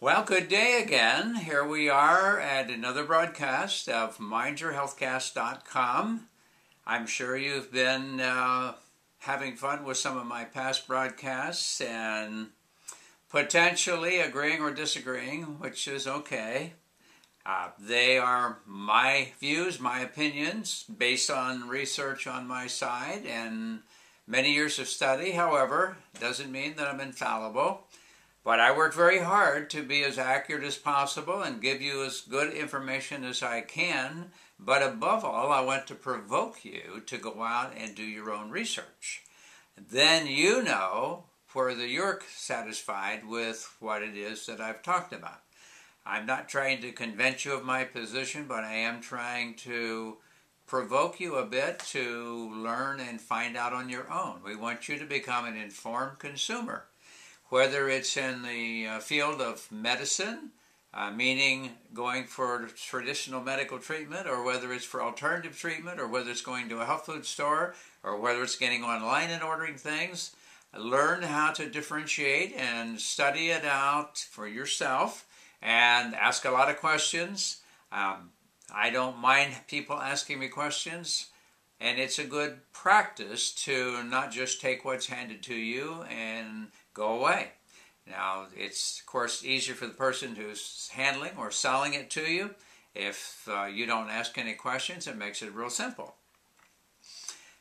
Well, good day again. Here we are at another broadcast of mindyourhealthcast.com. I'm sure you've been having fun with some of my past broadcasts and potentially agreeing or disagreeing, which is okay. They are my views, my opinions, based on research on my side and many years of study. However, it doesn't mean that I'm infallible. But I work very hard to be as accurate as possible and give you as good information as I can. But above all, I want to provoke you to go out and do your own research. Then you know whether you're satisfied with what it is that I've talked about. I'm not trying to convince you of my position, but I am trying to provoke you a bit to learn and find out on your own. We want you to become an informed consumer. Whether it's in the field of medicine, meaning going for traditional medical treatment, or whether it's for alternative treatment, or whether it's going to a health food store, or whether it's getting online and ordering things, learn how to differentiate and study it out for yourself and ask a lot of questions. I don't mind people asking me questions, and it's a good practice to not just take what's handed to you and go away. Now, it's, of course, easier for the person who's handling or selling it to you. If you don't ask any questions, it makes it real simple.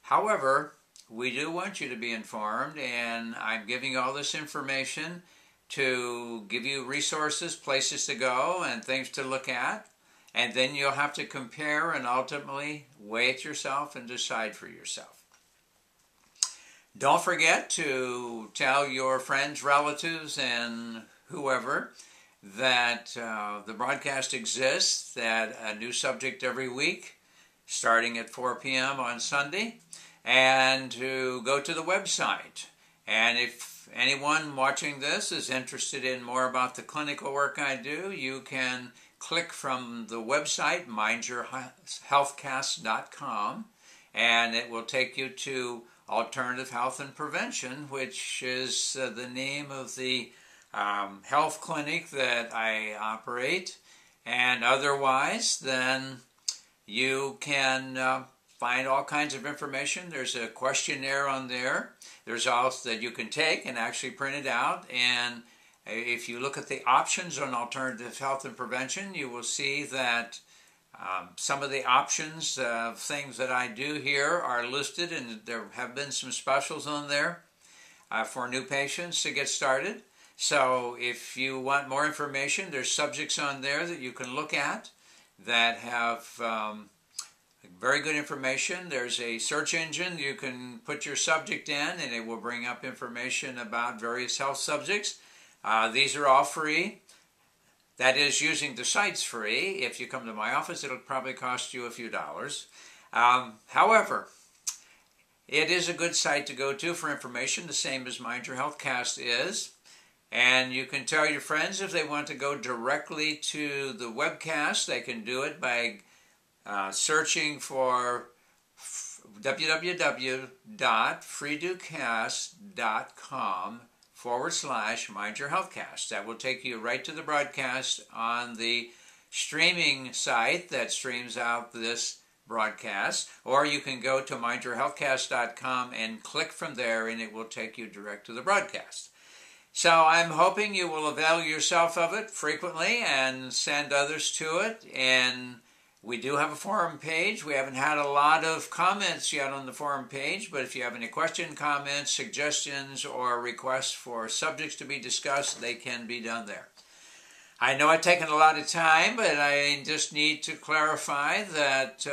However, we do want you to be informed, and I'm giving you all this information to give you resources, places to go, and things to look at. And then you'll have to compare and ultimately weigh it yourself and decide for yourself. Don't forget to tell your friends, relatives, and whoever that the broadcast exists, that a new subject every week, starting at 4 p.m. on Sunday, and to go to the website. And if anyone watching this is interested in more about the clinical work I do, you can click from the website, mindyourhealthcast.com, and it will take you to Alternative Health and Prevention, which is the name of the health clinic that I operate. And otherwise, then you can find all kinds of information. There's a questionnaire on there. There's also that you can take and actually print it out. And if you look at the options on Alternative Health and Prevention, you will see that some of the options of things that I do here are listed, and there have been some specials on there for new patients to get started. So if you want more information, there's subjects on there that you can look at that have very good information. There's a search engine. You can put your subject in, and it will bring up information about various health subjects. These are all free. That is, using the site's free. If you come to my office, it'll probably cost you a few dollars. However, it is a good site to go to for information, the same as Mind Your Healthcast is. And you can tell your friends if they want to go directly to the webcast. They can do it by searching for www.freedocast.com/Mind Your Healthcast. That will take you right to the broadcast on the streaming site that streams out this broadcast, or you can go to mindyourhealthcast.com and click from there, and it will take you direct to the broadcast. So I'm hoping you will avail yourself of it frequently and send others to it. And we do have a forum page. We haven't had a lot of comments yet on the forum page, but if you have any questions, comments, suggestions, or requests for subjects to be discussed, they can be done there. I know I've taken a lot of time, but I just need to clarify that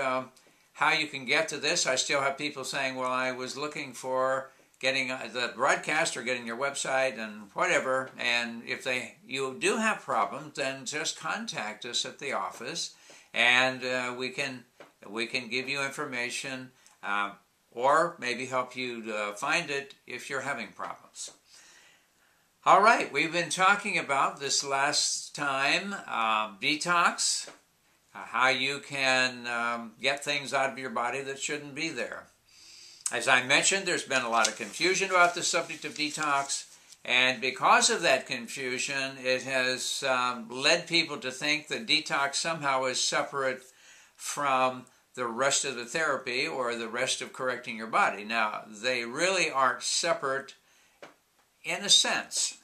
how you can get to this. I still have people saying, well, I was looking for getting the broadcast or getting your website and whatever, and if you do have problems, then just contact us at the office, and we can give you information or maybe help you to find it if you're having problems. All right, we've been talking about this last time, detox, how you can get things out of your body that shouldn't be there. As I mentioned, there's been a lot of confusion about the subject of detox, And because of that confusion, it has led people to think that detox somehow is separate from the rest of the therapy or the rest of correcting your body. Now, they really aren't separate in a sense.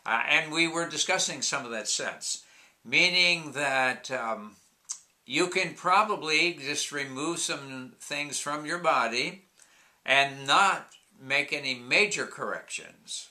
And we were discussing some of that sense, meaning that you can probably just remove some things from your body and not make any major corrections.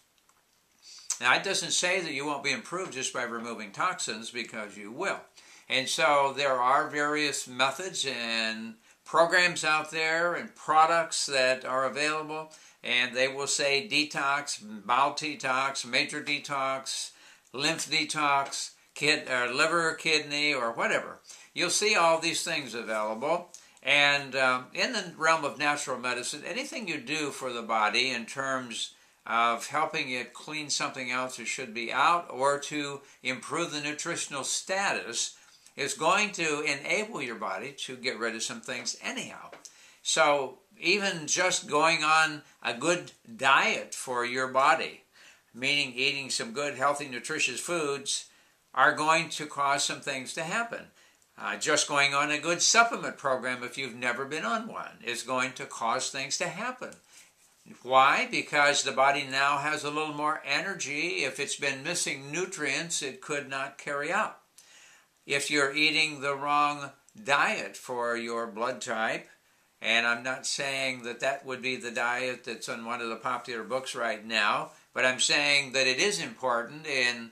Now, it doesn't say that you won't be improved just by removing toxins, because you will. And so there are various methods and programs out there and products that are available, and they will say detox, bowel detox, major detox, lymph detox, liver, kidney, or whatever. You'll see all these things available. And in the realm of natural medicine, anything you do for the body in terms of helping it clean something else that should be out or to improve the nutritional status is going to enable your body to get rid of some things anyhow. So even just going on a good diet for your body, meaning eating some good, healthy, nutritious foods, are going to cause some things to happen. Just going on a good supplement program, if you've never been on one, is going to cause things to happen. Why? Because the body now has a little more energy. If it's been missing nutrients, it could not carry out. If you're eating the wrong diet for your blood type, and I'm not saying that that would be the diet that's on one of the popular books right now, but I'm saying that it is important, and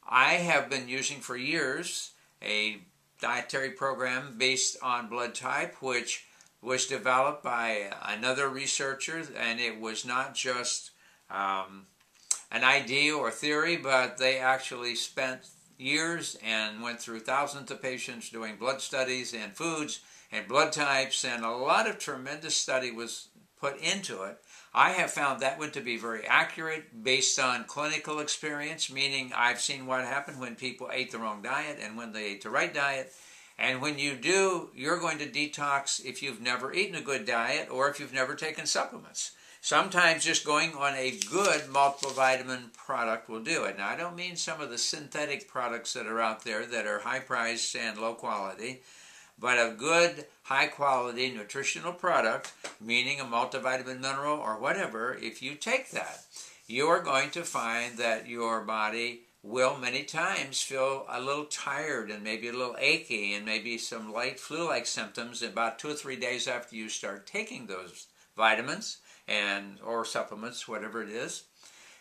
I have been using for years a dietary program based on blood type, which was developed by another researcher, and it was not just an idea or theory, but they actually spent years and went through thousands of patients doing blood studies and foods and blood types, and a lot of tremendous study was put into it. I have found that one to be very accurate based on clinical experience, meaning I've seen what happened when people ate the wrong diet and when they ate the right diet. And when you do, you're going to detox if you've never eaten a good diet or if you've never taken supplements. Sometimes just going on a good multiple vitamin product will do it. Now, I don't mean some of the synthetic products that are out there that are high priced and low quality, but a good high quality nutritional product, meaning a multivitamin, mineral, or whatever, if you take that, you are going to find that your body will many times feel a little tired and maybe a little achy and maybe some light flu-like symptoms about 2 or 3 days after you start taking those vitamins and or supplements, whatever it is.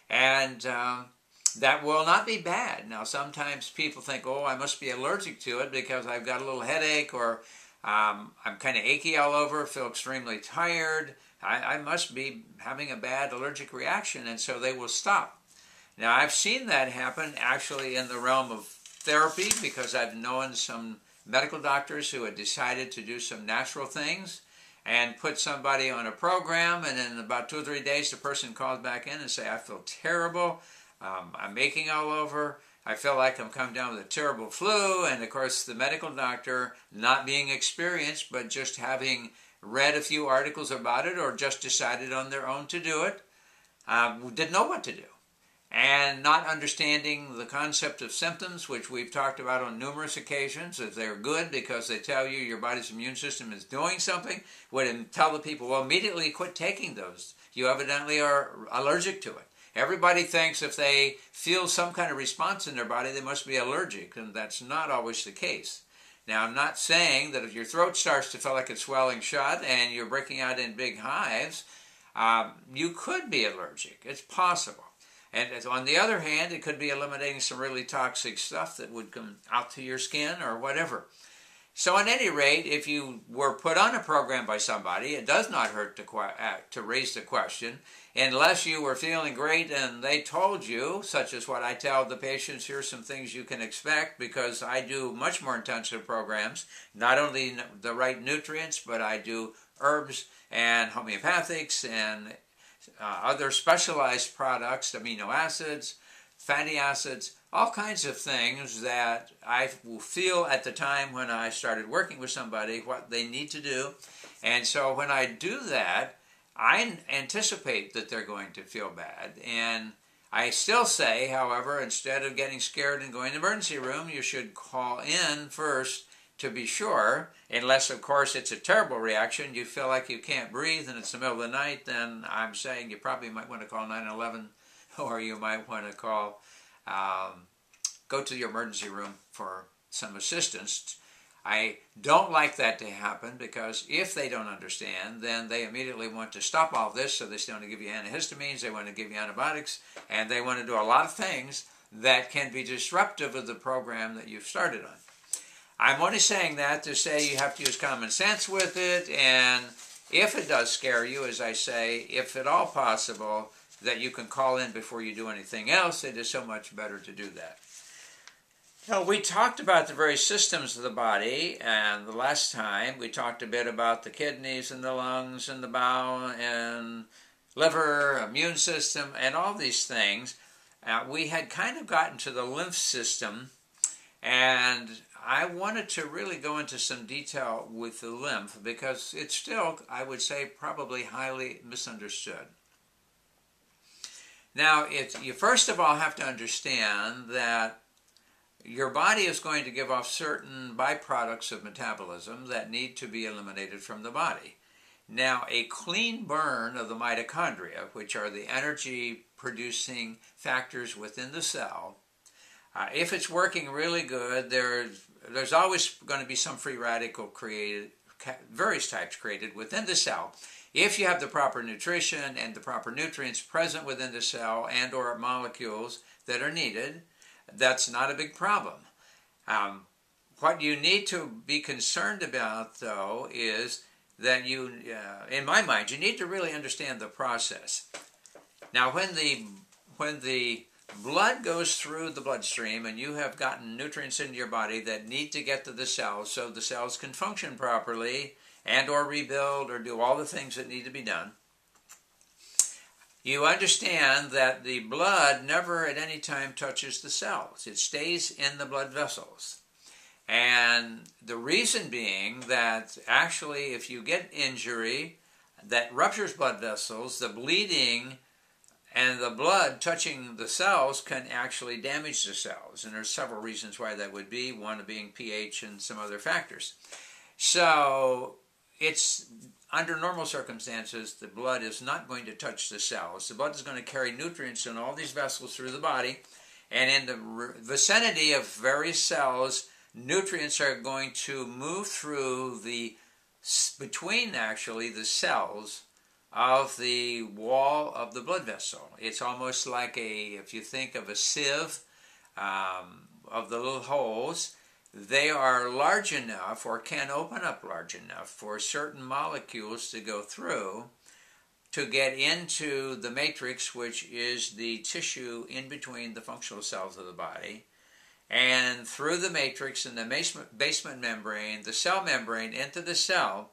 And that will not be bad. Now, sometimes people think, oh, I must be allergic to it because I've got a little headache, or I'm kind of achy all over, feel extremely tired. I must be having a bad allergic reaction, and so they will stop. Now, I've seen that happen actually in the realm of therapy, because I've known some medical doctors who had decided to do some natural things and put somebody on a program, and in about 2 or 3 days the person calls back in and say, I feel terrible, I'm aching all over, I feel like I'm coming down with a terrible flu. And of course the medical doctor, not being experienced but just having read a few articles about it or just decided on their own to do it, didn't know what to do. And not understanding the concept of symptoms, which we've talked about on numerous occasions, that they're good because they tell you your body's immune system is doing something, would tell the people, well, immediately quit taking those. You evidently are allergic to it. Everybody thinks if they feel some kind of response in their body, they must be allergic, and that's not always the case. Now, I'm not saying that if your throat starts to feel like it's swelling shut and you're breaking out in big hives, you could be allergic. It's possible. And on the other hand, it could be eliminating some really toxic stuff that would come out to your skin or whatever. So at any rate, if you were put on a program by somebody, it does not hurt to raise the question, unless you were feeling great and they told you, such as what I tell the patients, here's some things you can expect, because I do much more intensive programs, not only the right nutrients, but I do herbs and homeopathics and other specialized products, amino acids, fatty acids, all kinds of things that I will feel at the time when I started working with somebody what they need to do. And so when I do that, I anticipate that they're going to feel bad. And I still say, however, instead of getting scared and going to the emergency room, you should call in first to be sure, unless, of course, it's a terrible reaction. You feel like you can't breathe and it's the middle of the night, then I'm saying you probably might want to call 911, or you might want to call, go to the emergency room for some assistance. I don't like that to happen, because if they don't understand, then they immediately want to stop all this, so they still want to give you antihistamines, they want to give you antibiotics, and they want to do a lot of things that can be disruptive of the program that you've started on. I'm only saying that to say you have to use common sense with it, and if it does scare you, as I say, if at all possible, that you can call in before you do anything else, it is so much better to do that. Now, we talked about the various systems of the body, and the last time we talked a bit about the kidneys and the lungs and the bowel and liver, immune system, and all these things. We had kind of gotten to the lymph system, and I wanted to really go into some detail with the lymph, because it's still, I would say, probably highly misunderstood. Now, you first of all have to understand that your body is going to give off certain byproducts of metabolism that need to be eliminated from the body. Now, a clean burn of the mitochondria, which are the energy-producing factors within the cell, if it's working really good, there's always going to be some free radical created, various types created within the cell. If you have the proper nutrition and the proper nutrients present within the cell and or molecules that are needed, that's not a big problem. What you need to be concerned about, though, is that you, in my mind, you need to really understand the process. Now, when the blood goes through the bloodstream and you have gotten nutrients into your body that need to get to the cells so the cells can function properly and or rebuild or do all the things that need to be done, you understand that the blood never at any time touches the cells. It stays in the blood vessels. And the reason being that actually if you get injury that ruptures blood vessels, the bleeding and the blood touching the cells can actually damage the cells. And there's several reasons why that would be, one being pH and some other factors. So it's under normal circumstances, the blood is not going to touch the cells. The blood is going to carry nutrients in all these vessels through the body, and in the vicinity of various cells, nutrients are going to move through between actually the cells of the wall of the blood vessel. It's almost like if you think of a sieve, of the little holes, they are large enough or can open up large enough for certain molecules to go through to get into the matrix, which is the tissue in between the functional cells of the body, and through the matrix and the basement membrane, the cell membrane, into the cell.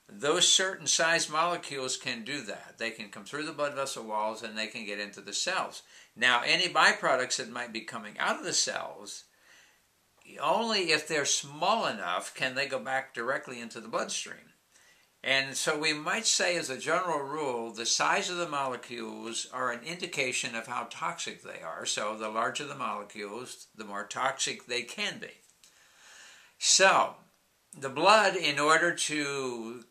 Those certain size molecules can do that. They can come through the blood vessel walls and they can get into the cells. Now, any byproducts that might be coming out of the cells, only if they're small enough can they go back directly into the bloodstream. And so we might say, as a general rule, the size of the molecules are an indication of how toxic they are. So the larger the molecules, the more toxic they can be. So the blood, in order to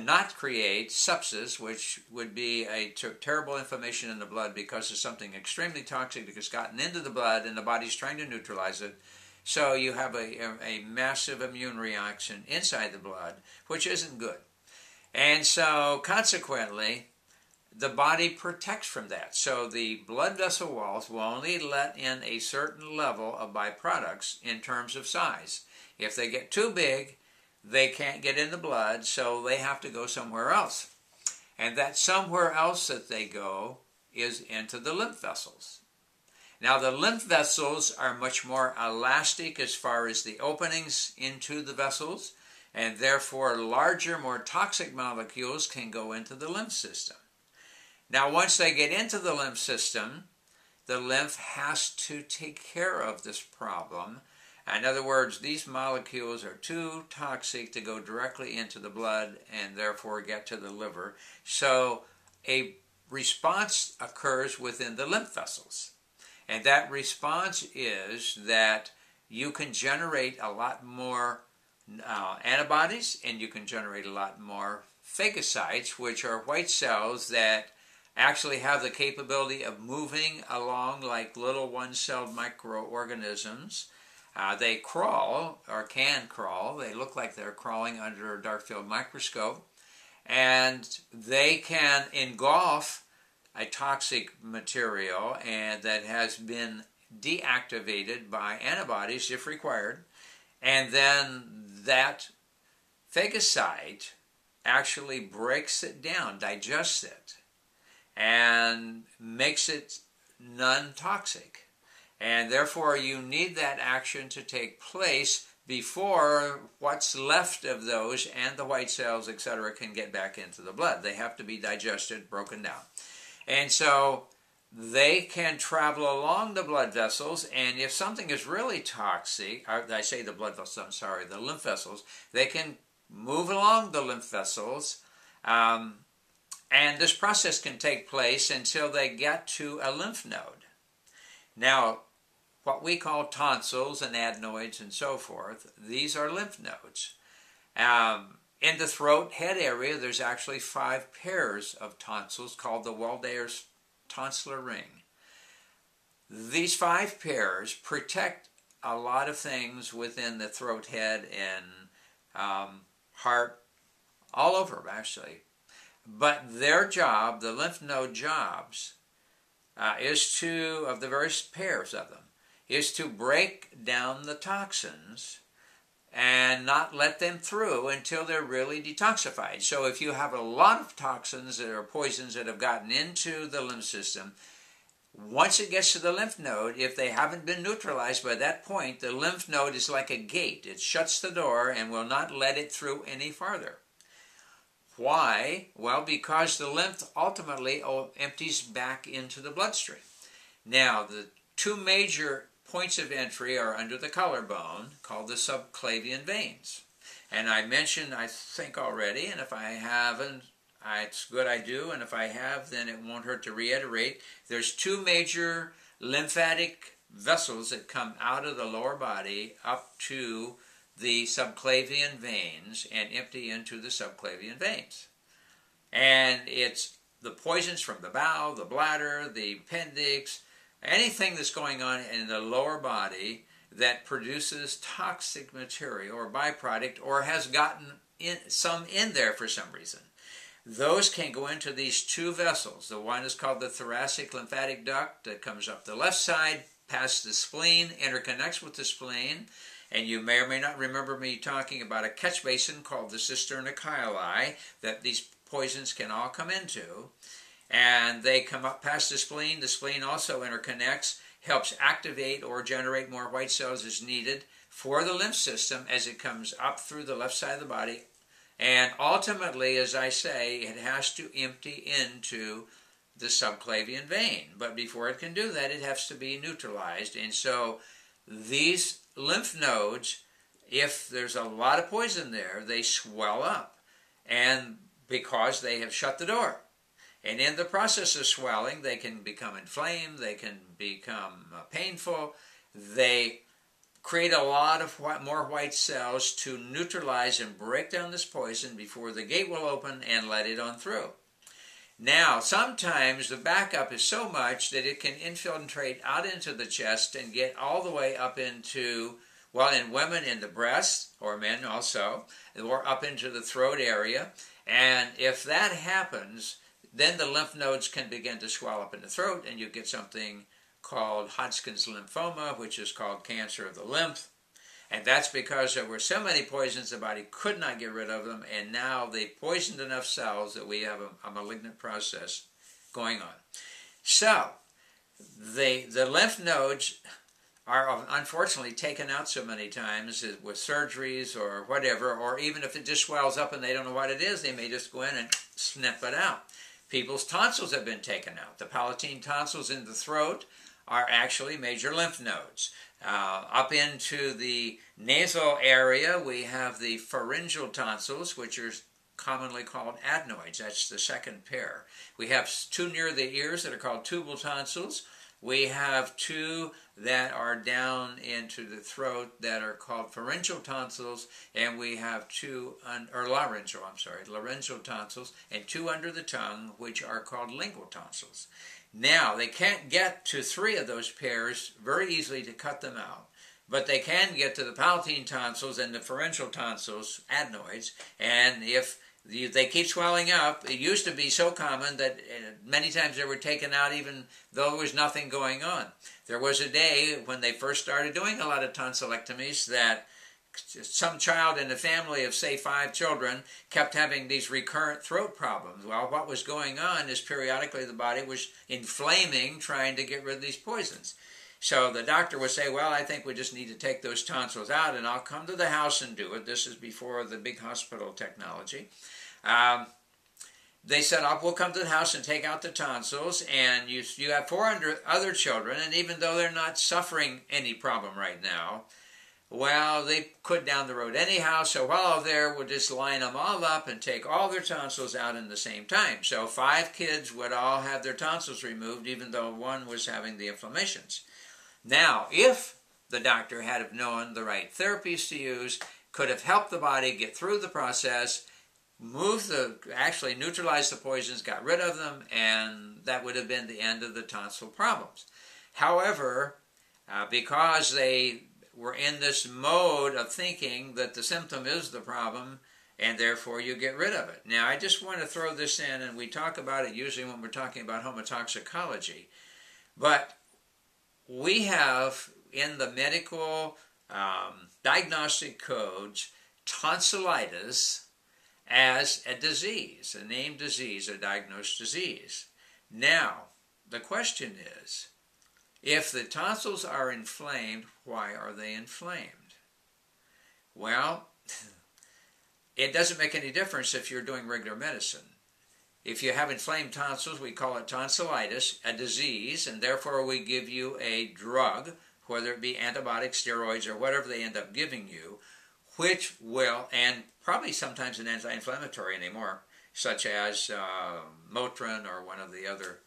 not create sepsis, which would be a terrible inflammation in the blood because of something extremely toxic that has gotten into the blood and the body's trying to neutralize it, so you have a massive immune reaction inside the blood, which isn't good. And so consequently, the body protects from that. So the blood vessel walls will only let in a certain level of byproducts in terms of size. If they get too big, they can't get in the blood, so they have to go somewhere else. And that somewhere else that they go is into the lymph vessels. Now, the lymph vessels are much more elastic as far as the openings into the vessels, and therefore larger, more toxic molecules can go into the lymph system. Now, once they get into the lymph system, the lymph has to take care of this problem. In other words, these molecules are too toxic to go directly into the blood and therefore get to the liver. So a response occurs within the lymph vessels. And that response is that you can generate a lot more antibodies, and you can generate a lot more phagocytes, which are white cells that actually have the capability of moving along like little one-celled microorganisms. They crawl, or can crawl. They look like they're crawling under a dark field microscope. And they can engulf a toxic material and that has been deactivated by antibodies if required. And then that phagocyte actually breaks it down, digests it, and makes it non-toxic. And therefore you need that action to take place before what's left of those and the white cells, etc., can get back into the blood. They have to be digested, broken down. And so they can travel along the blood vessels, and if something is really toxic, I say the blood vessels, I'm sorry, the lymph vessels, they can move along the lymph vessels, and this process can take place until they get to a lymph node. Now, what we call tonsils and adenoids and so forth, these are lymph nodes. In the throat head area, there's actually 5 pairs of tonsils called the Waldeyer's tonsillar ring. These 5 pairs protect a lot of things within the throat, head, and heart, all over actually. But their job, the lymph node jobs, is to, of the various pairs of them, is to break down the toxins and not let them through until they're really detoxified. So if you have a lot of toxins that are poisons that have gotten into the lymph system, once it gets to the lymph node, if they haven't been neutralized by that point, the lymph node is like a gate. It shuts the door and will not let it through any farther. Why? Well, because the lymph ultimately empties back into the bloodstream. Now, the 2 major points of entry are under the collarbone, called the subclavian veins. And I mentioned, I think already, and if I haven't, it's good I do, and if I have, then it won't hurt to reiterate. There's 2 major lymphatic vessels that come out of the lower body up to the subclavian veins and empty into the subclavian veins. And it's the poisons from the bowel, the bladder, the appendix, anything that's going on in the lower body that produces toxic material or byproduct or has gotten some in there for some reason. Those can go into these 2 vessels. The one is called the thoracic lymphatic duct that comes up the left side, past the spleen, interconnects with the spleen, and you may or may not remember me talking about a catch basin called the cisterna chyli that these poisons can all come into. And they come up past the spleen. The spleen also interconnects, helps activate or generate more white cells as needed for the lymph system as it comes up through the left side of the body. And ultimately, as I say, it has to empty into the subclavian vein. But before it can do that, it has to be neutralized. And so these lymph nodes, if there's a lot of poison there, they swell up. And because they have shut the door. And in the process of swelling, they can become inflamed, they can become painful, they create a lot of more white cells to neutralize and break down this poison before the gate will open and let it on through. Now, sometimes the backup is so much that it can infiltrate out into the chest and get all the way up into, well, in women, in the breast, or men also, or up into the throat area. And if that happens, then the lymph nodes can begin to swell up in the throat, and you get something called Hodgkin's lymphoma, which is called cancer of the lymph. And that's because there were so many poisons the body could not get rid of them, and now they poisoned enough cells that we have a malignant process going on. So, the lymph nodes are unfortunately taken out so many times with surgeries or whatever, or even if it just swells up and they don't know what it is, they may just go in and snip it out. People's tonsils have been taken out. The palatine tonsils in the throat are actually major lymph nodes. Up into the nasal area, we have the pharyngeal tonsils, which are commonly called adenoids. That's the second pair. We have two near the ears that are called tubal tonsils. We have two that are down into the throat that are called pharyngeal tonsils, and we have two, laryngeal tonsils, and two under the tongue, which are called lingual tonsils. Now, they can't get to three of those pairs very easily to cut them out, but they can get to the palatine tonsils and the pharyngeal tonsils, adenoids, and if they keep swelling up. It used to be so common that many times they were taken out even though there was nothing going on. There was a day when they first started doing a lot of tonsillectomies that some child in a family of, say, 5 children kept having these recurrent throat problems. Well, what was going on is periodically the body was inflaming, trying to get rid of these poisons. So the doctor would say, well, I think we just need to take those tonsils out, and I'll come to the house and do it. This is before the big hospital technology. They said, we'll come to the house and take out the tonsils, and you have 400 other children, and even though they're not suffering any problem right now, well, they could down the road anyhow, so while there, we'll just line them all up and take all their tonsils out in the same time. So 5 kids would all have their tonsils removed, even though one was having the inflammations. Now, if the doctor had have known the right therapies to use, could have helped the body get through the process, actually neutralize the poisons, got rid of them, and that would have been the end of the tonsil problems. However, because they were in this mode of thinking that the symptom is the problem, and therefore you get rid of it. Now, I just want to throw this in, and we talk about it usually when we're talking about homotoxicology, but we have in the medical diagnostic codes tonsillitis as a disease, a named disease, a diagnosed disease. Now, the question is, if the tonsils are inflamed, why are they inflamed? Well, it doesn't make any difference if you're doing regular medicine. If you have inflamed tonsils, we call it tonsillitis, a disease, and therefore we give you a drug, whether it be antibiotics, steroids, or whatever they end up giving you, which will, and probably sometimes an anti-inflammatory anymore, such as Motrin or one of the other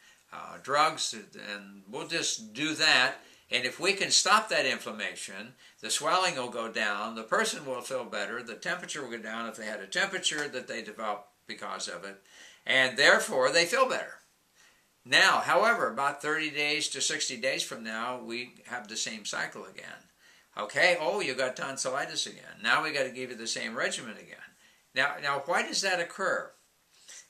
drugs, and we'll just do that. And if we can stop that inflammation, the swelling will go down, the person will feel better, the temperature will go down if they had a temperature that they developed because of it, and therefore they feel better. Now, however, about 30 days to 60 days from now, we have the same cycle again. Okay, you got tonsillitis again. Now we got to give you the same regimen again. Now, why does that occur?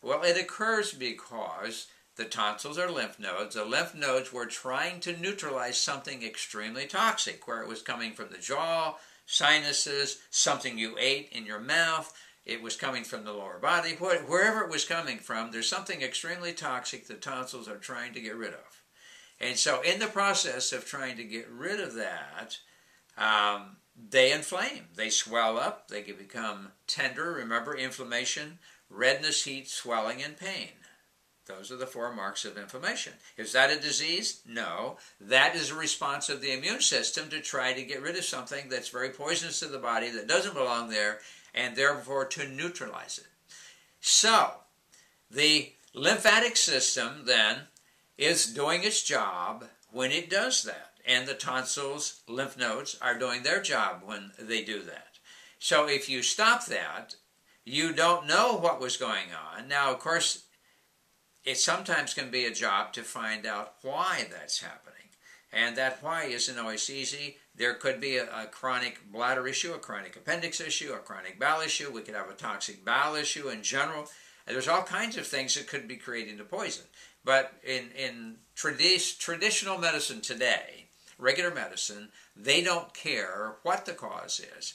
Well, it occurs because the tonsils are lymph nodes. The lymph nodes were trying to neutralize something extremely toxic, where it was coming from the jaw, sinuses, something you ate in your mouth, it was coming from the lower body, wherever it was coming from, there's something extremely toxic the tonsils are trying to get rid of. And so in the process of trying to get rid of that, they inflame. They swell up, they can become tender. Remember, inflammation, redness, heat, swelling, and pain. Those are the 4 marks of inflammation. Is that a disease? No. That is a response of the immune system to try to get rid of something that's very poisonous to the body, that doesn't belong there, and therefore to neutralize it. So, the lymphatic system then is doing its job when it does that, and the tonsils, lymph nodes, are doing their job when they do that. So if you stop that, you don't know what was going on. Now, of course, it sometimes can be a job to find out why that's happening. And that why isn't always easy. There could be a chronic bladder issue, a chronic appendix issue, a chronic bowel issue. We could have a toxic bowel issue in general. And there's all kinds of things that could be creating the poison. But in traditional medicine today, regular medicine, they don't care what the cause is.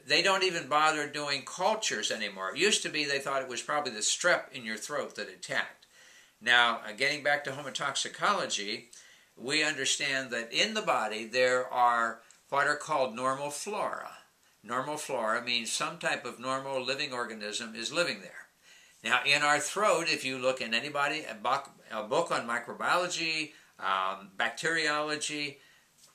They don't even bother doing cultures anymore. It used to be they thought it was probably the strep in your throat that attacked. Now, getting back to homotoxicology, we understand that in the body there are what are called normal flora. Normal flora means some type of normal living organism is living there. Now, in our throat, if you look in a book on microbiology, bacteriology,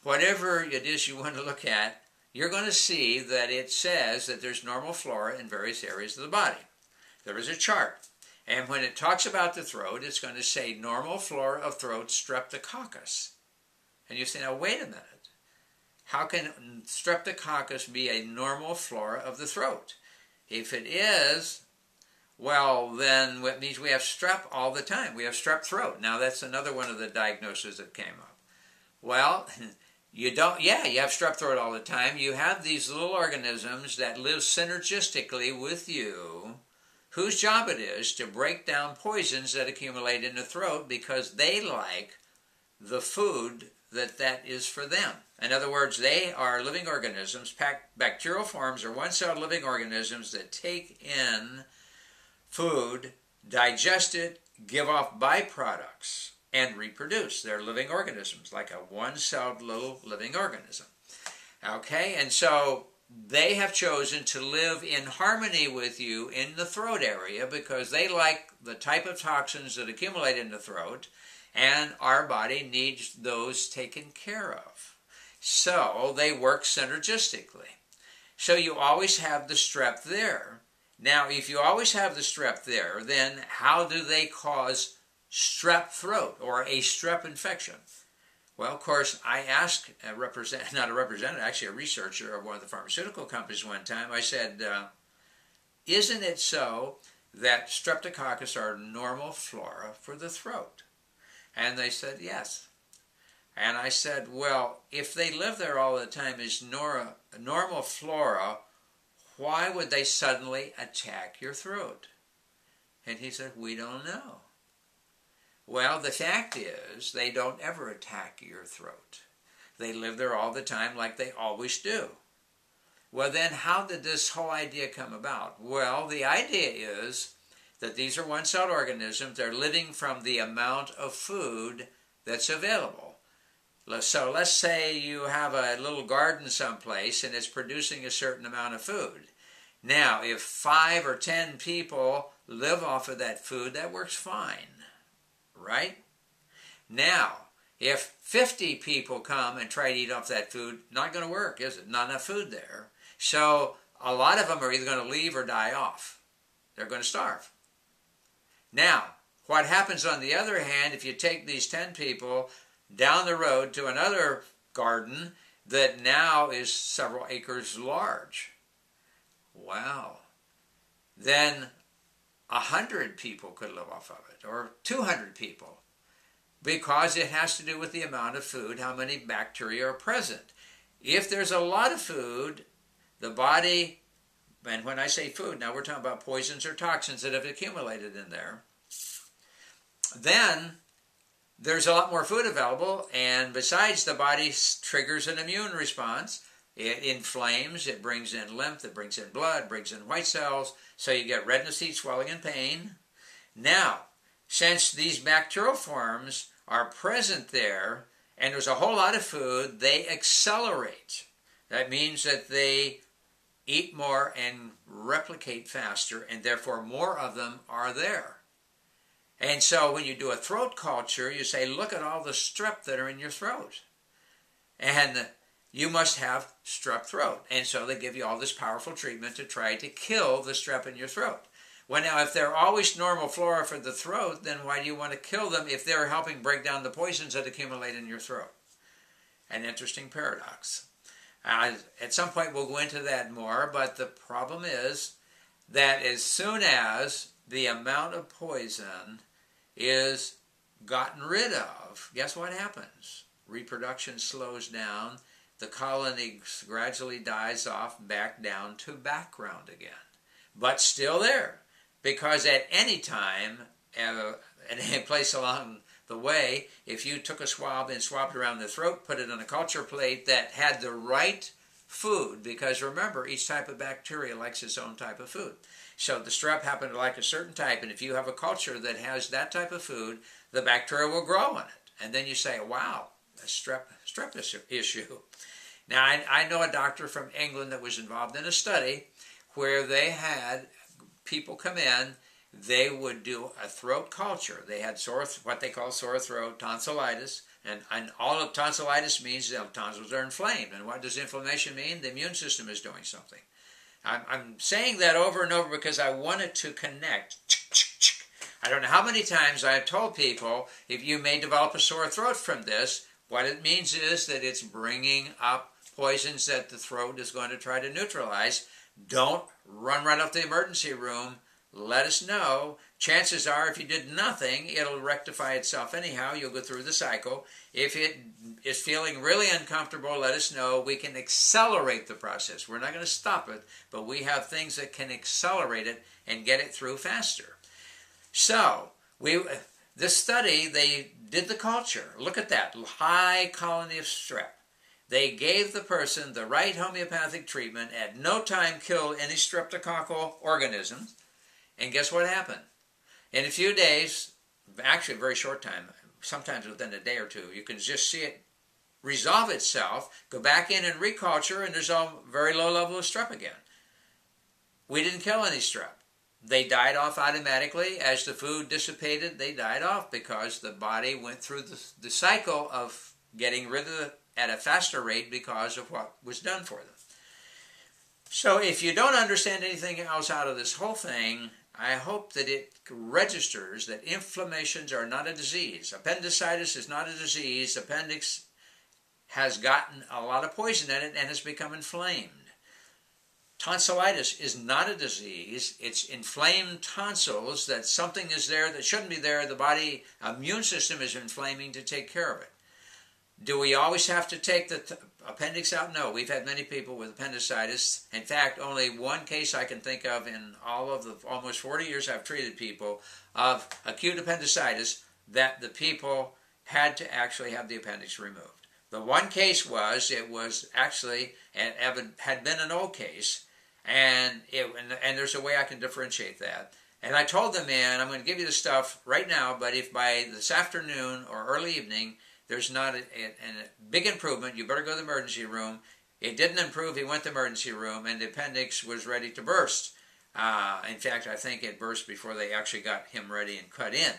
whatever it is you want to look at, you're going to see that it says that there's normal flora in various areas of the body. there is a chart. And when it talks about the throat, it's going to say normal flora of throat streptococcus. And you say, now wait a minute. How can streptococcus be a normal flora of the throat? If it is, well, then it means we have strep all the time. We have strep throat. Now that's another one of the diagnoses that came up. Well, you have strep throat all the time. You have these little organisms that live synergistically with you, whose job it is to break down poisons that accumulate in the throat because they like the food that is for them. In other words, they are living organisms. Bacterial forms are one-celled living organisms that take in food, digest it, give off byproducts, and reproduce. They're living organisms, like a one-celled little living organism. Okay, and so they have chosen to live in harmony with you in the throat area because they like the type of toxins that accumulate in the throat, and our body needs those taken care of. So they work synergistically. So you always have the strep there. Now, if you always have the strep there, then how do they cause strep throat or a strep infection? Well, of course, I asked a researcher of one of the pharmaceutical companies one time, I said, isn't it so that streptococcus are normal flora for the throat? And they said, yes. And I said, well, if they live there all the time as normal flora, why would they suddenly attack your throat? And he said, we don't know. Well, the fact is, they don't ever attack your throat. They live there all the time like they always do. Well, then how did this whole idea come about? Well, the idea is that these are one-celled organisms. They're living from the amount of food that's available. So let's say you have a little garden someplace and it's producing a certain amount of food. Now, if 5 or 10 people live off of that food, that works fine, right? Now, if 50 people come and try to eat off that food, not going to work, is it? Not enough food there. So a lot of them are either going to leave or die off. They're going to starve. Now, what happens on the other hand, if you take these 10 people down the road to another garden that now is several acres large? Wow. Then 100 people could live off of it, or 200 people, because it has to do with the amount of food, how many bacteria are present. If there's a lot of food, the body, and when I say food, now we're talking about poisons or toxins that have accumulated in there, then there's a lot more food available, and besides, the body triggers an immune response. It inflames, it brings in lymph, it brings in blood, brings in white cells, so you get redness, heat, swelling, and pain. Now, since these bacterial forms are present there, and there's a whole lot of food, they accelerate. That means that they eat more and replicate faster, and therefore more of them are there. And so when you do a throat culture, you say, look at all the strep that are in your throat. And you must have strep throat. And so they give you all this powerful treatment to try to kill the strep in your throat. Well, now, if they're always normal flora for the throat, then why do you want to kill them if they're helping break down the poisons that accumulate in your throat? An interesting paradox. At some point, we'll go into that more, but the problem is that as soon as the amount of poison is gotten rid of, guess what happens? Reproduction slows down, the colony gradually dies off back down to background again. But still there, because at any time, at any place along the way, if you took a swab and swabbed around the throat, put it on a culture plate that had the right food, because remember, each type of bacteria likes its own type of food. So the strep happened to like a certain type, and if you have a culture that has that type of food, the bacteria will grow in it. And then you say, wow, a strep issue. Now, I know a doctor from England that was involved in a study where they had people come in, they would do a throat culture. They had what they call sore throat, tonsillitis, and all of tonsillitis means the tonsils are inflamed. And what does inflammation mean? The immune system is doing something. I'm saying that over and over because I wanted to connect. I don't know how many times I've told people, if you may develop a sore throat from this, what it means is that it's bringing up poisons that the throat is going to try to neutralize. Don't run right off the emergency room. Let us know. Chances are, if you did nothing, it'll rectify itself anyhow. You'll go through the cycle. If it is feeling really uncomfortable, let us know. We can accelerate the process. We're not going to stop it, but we have things that can accelerate it and get it through faster. So, this study, they did the culture. Look at that, high colony of strep. They gave the person the right homeopathic treatment, at no time killed any streptococcal organisms, and guess what happened? In a few days, actually a very short time, sometimes within a day or two, you can just see it resolve itself, go back in and reculture, and there's a very low level of strep again. We didn't kill any strep. They died off automatically. As the food dissipated, they died off because the body went through the cycle of getting rid of it at a faster rate because of what was done for them. So if you don't understand anything else out of this whole thing, I hope that it registers that inflammations are not a disease. Appendicitis is not a disease. Appendix has gotten a lot of poison in it and has become inflamed. Tonsillitis is not a disease. It's inflamed tonsils, that something is there that shouldn't be there. The body immune system is inflaming to take care of it. Do we always have to take the appendix out? No. We've had many people with appendicitis. In fact, only one case I can think of in all of the almost 40 years I've treated people of acute appendicitis that the people had to actually have the appendix removed. The one case was, it was actually, and had been an old case, and there's a way I can differentiate that. And I told the man, I'm going to give you the stuff right now, but if by this afternoon or early evening there's not a big improvement, you better go to the emergency room. It didn't improve. He went to the emergency room, and the appendix was ready to burst. In fact, I think it burst before they actually got him ready and cut in.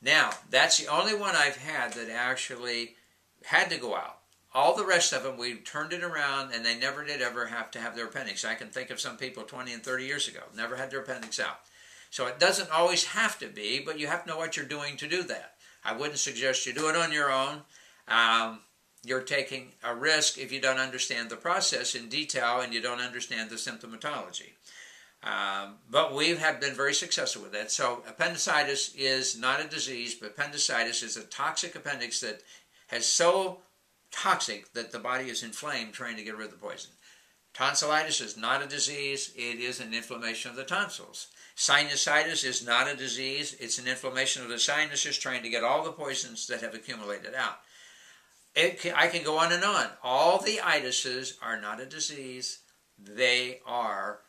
Now, that's the only one I've had that actually had to go out. All the rest of them, we turned it around, and they never did ever have to have their appendix. I can think of some people 20 and 30 years ago, never had their appendix out. So it doesn't always have to be, but you have to know what you're doing to do that. I wouldn't suggest you do it on your own. You're taking a risk if you don't understand the process in detail and you don't understand the symptomatology. But we have been very successful with that. So appendicitis is not a disease, but appendicitis is a toxic appendix that is so toxic that the body is inflamed trying to get rid of the poison. Tonsillitis is not a disease. It is an inflammation of the tonsils. Sinusitis is not a disease. It's an inflammation of the sinuses trying to get all the poisons that have accumulated out. I can go on and on. All the itises are not a disease. They are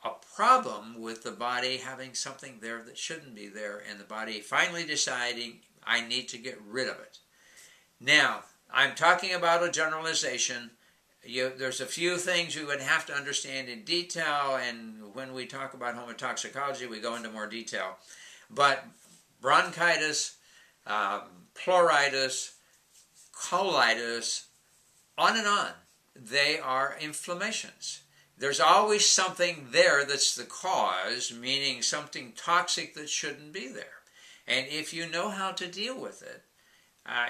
a problem with the body having something there that shouldn't be there, and the body finally deciding, I need to get rid of it. Now, I'm talking about a generalization. There's a few things you would have to understand in detail, and when we talk about homotoxicology, we go into more detail. But bronchitis, pleuritis, colitis, on and on, they are inflammations. There's always something there that's the cause, meaning something toxic that shouldn't be there. And if you know how to deal with it,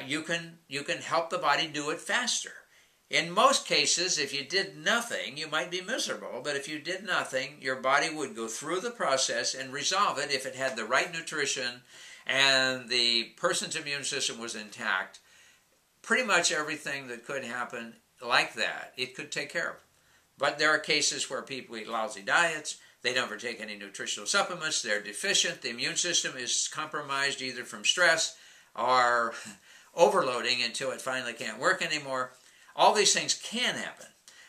you can help the body do it faster. In most cases, if you did nothing, you might be miserable, but if you did nothing, your body would go through the process and resolve it if it had the right nutrition and the person's immune system was intact. Pretty much everything that could happen like that, it could take care of. But there are cases where people eat lousy diets, they never take any nutritional supplements, they're deficient, the immune system is compromised either from stress or overloading until it finally can't work anymore. All these things can happen.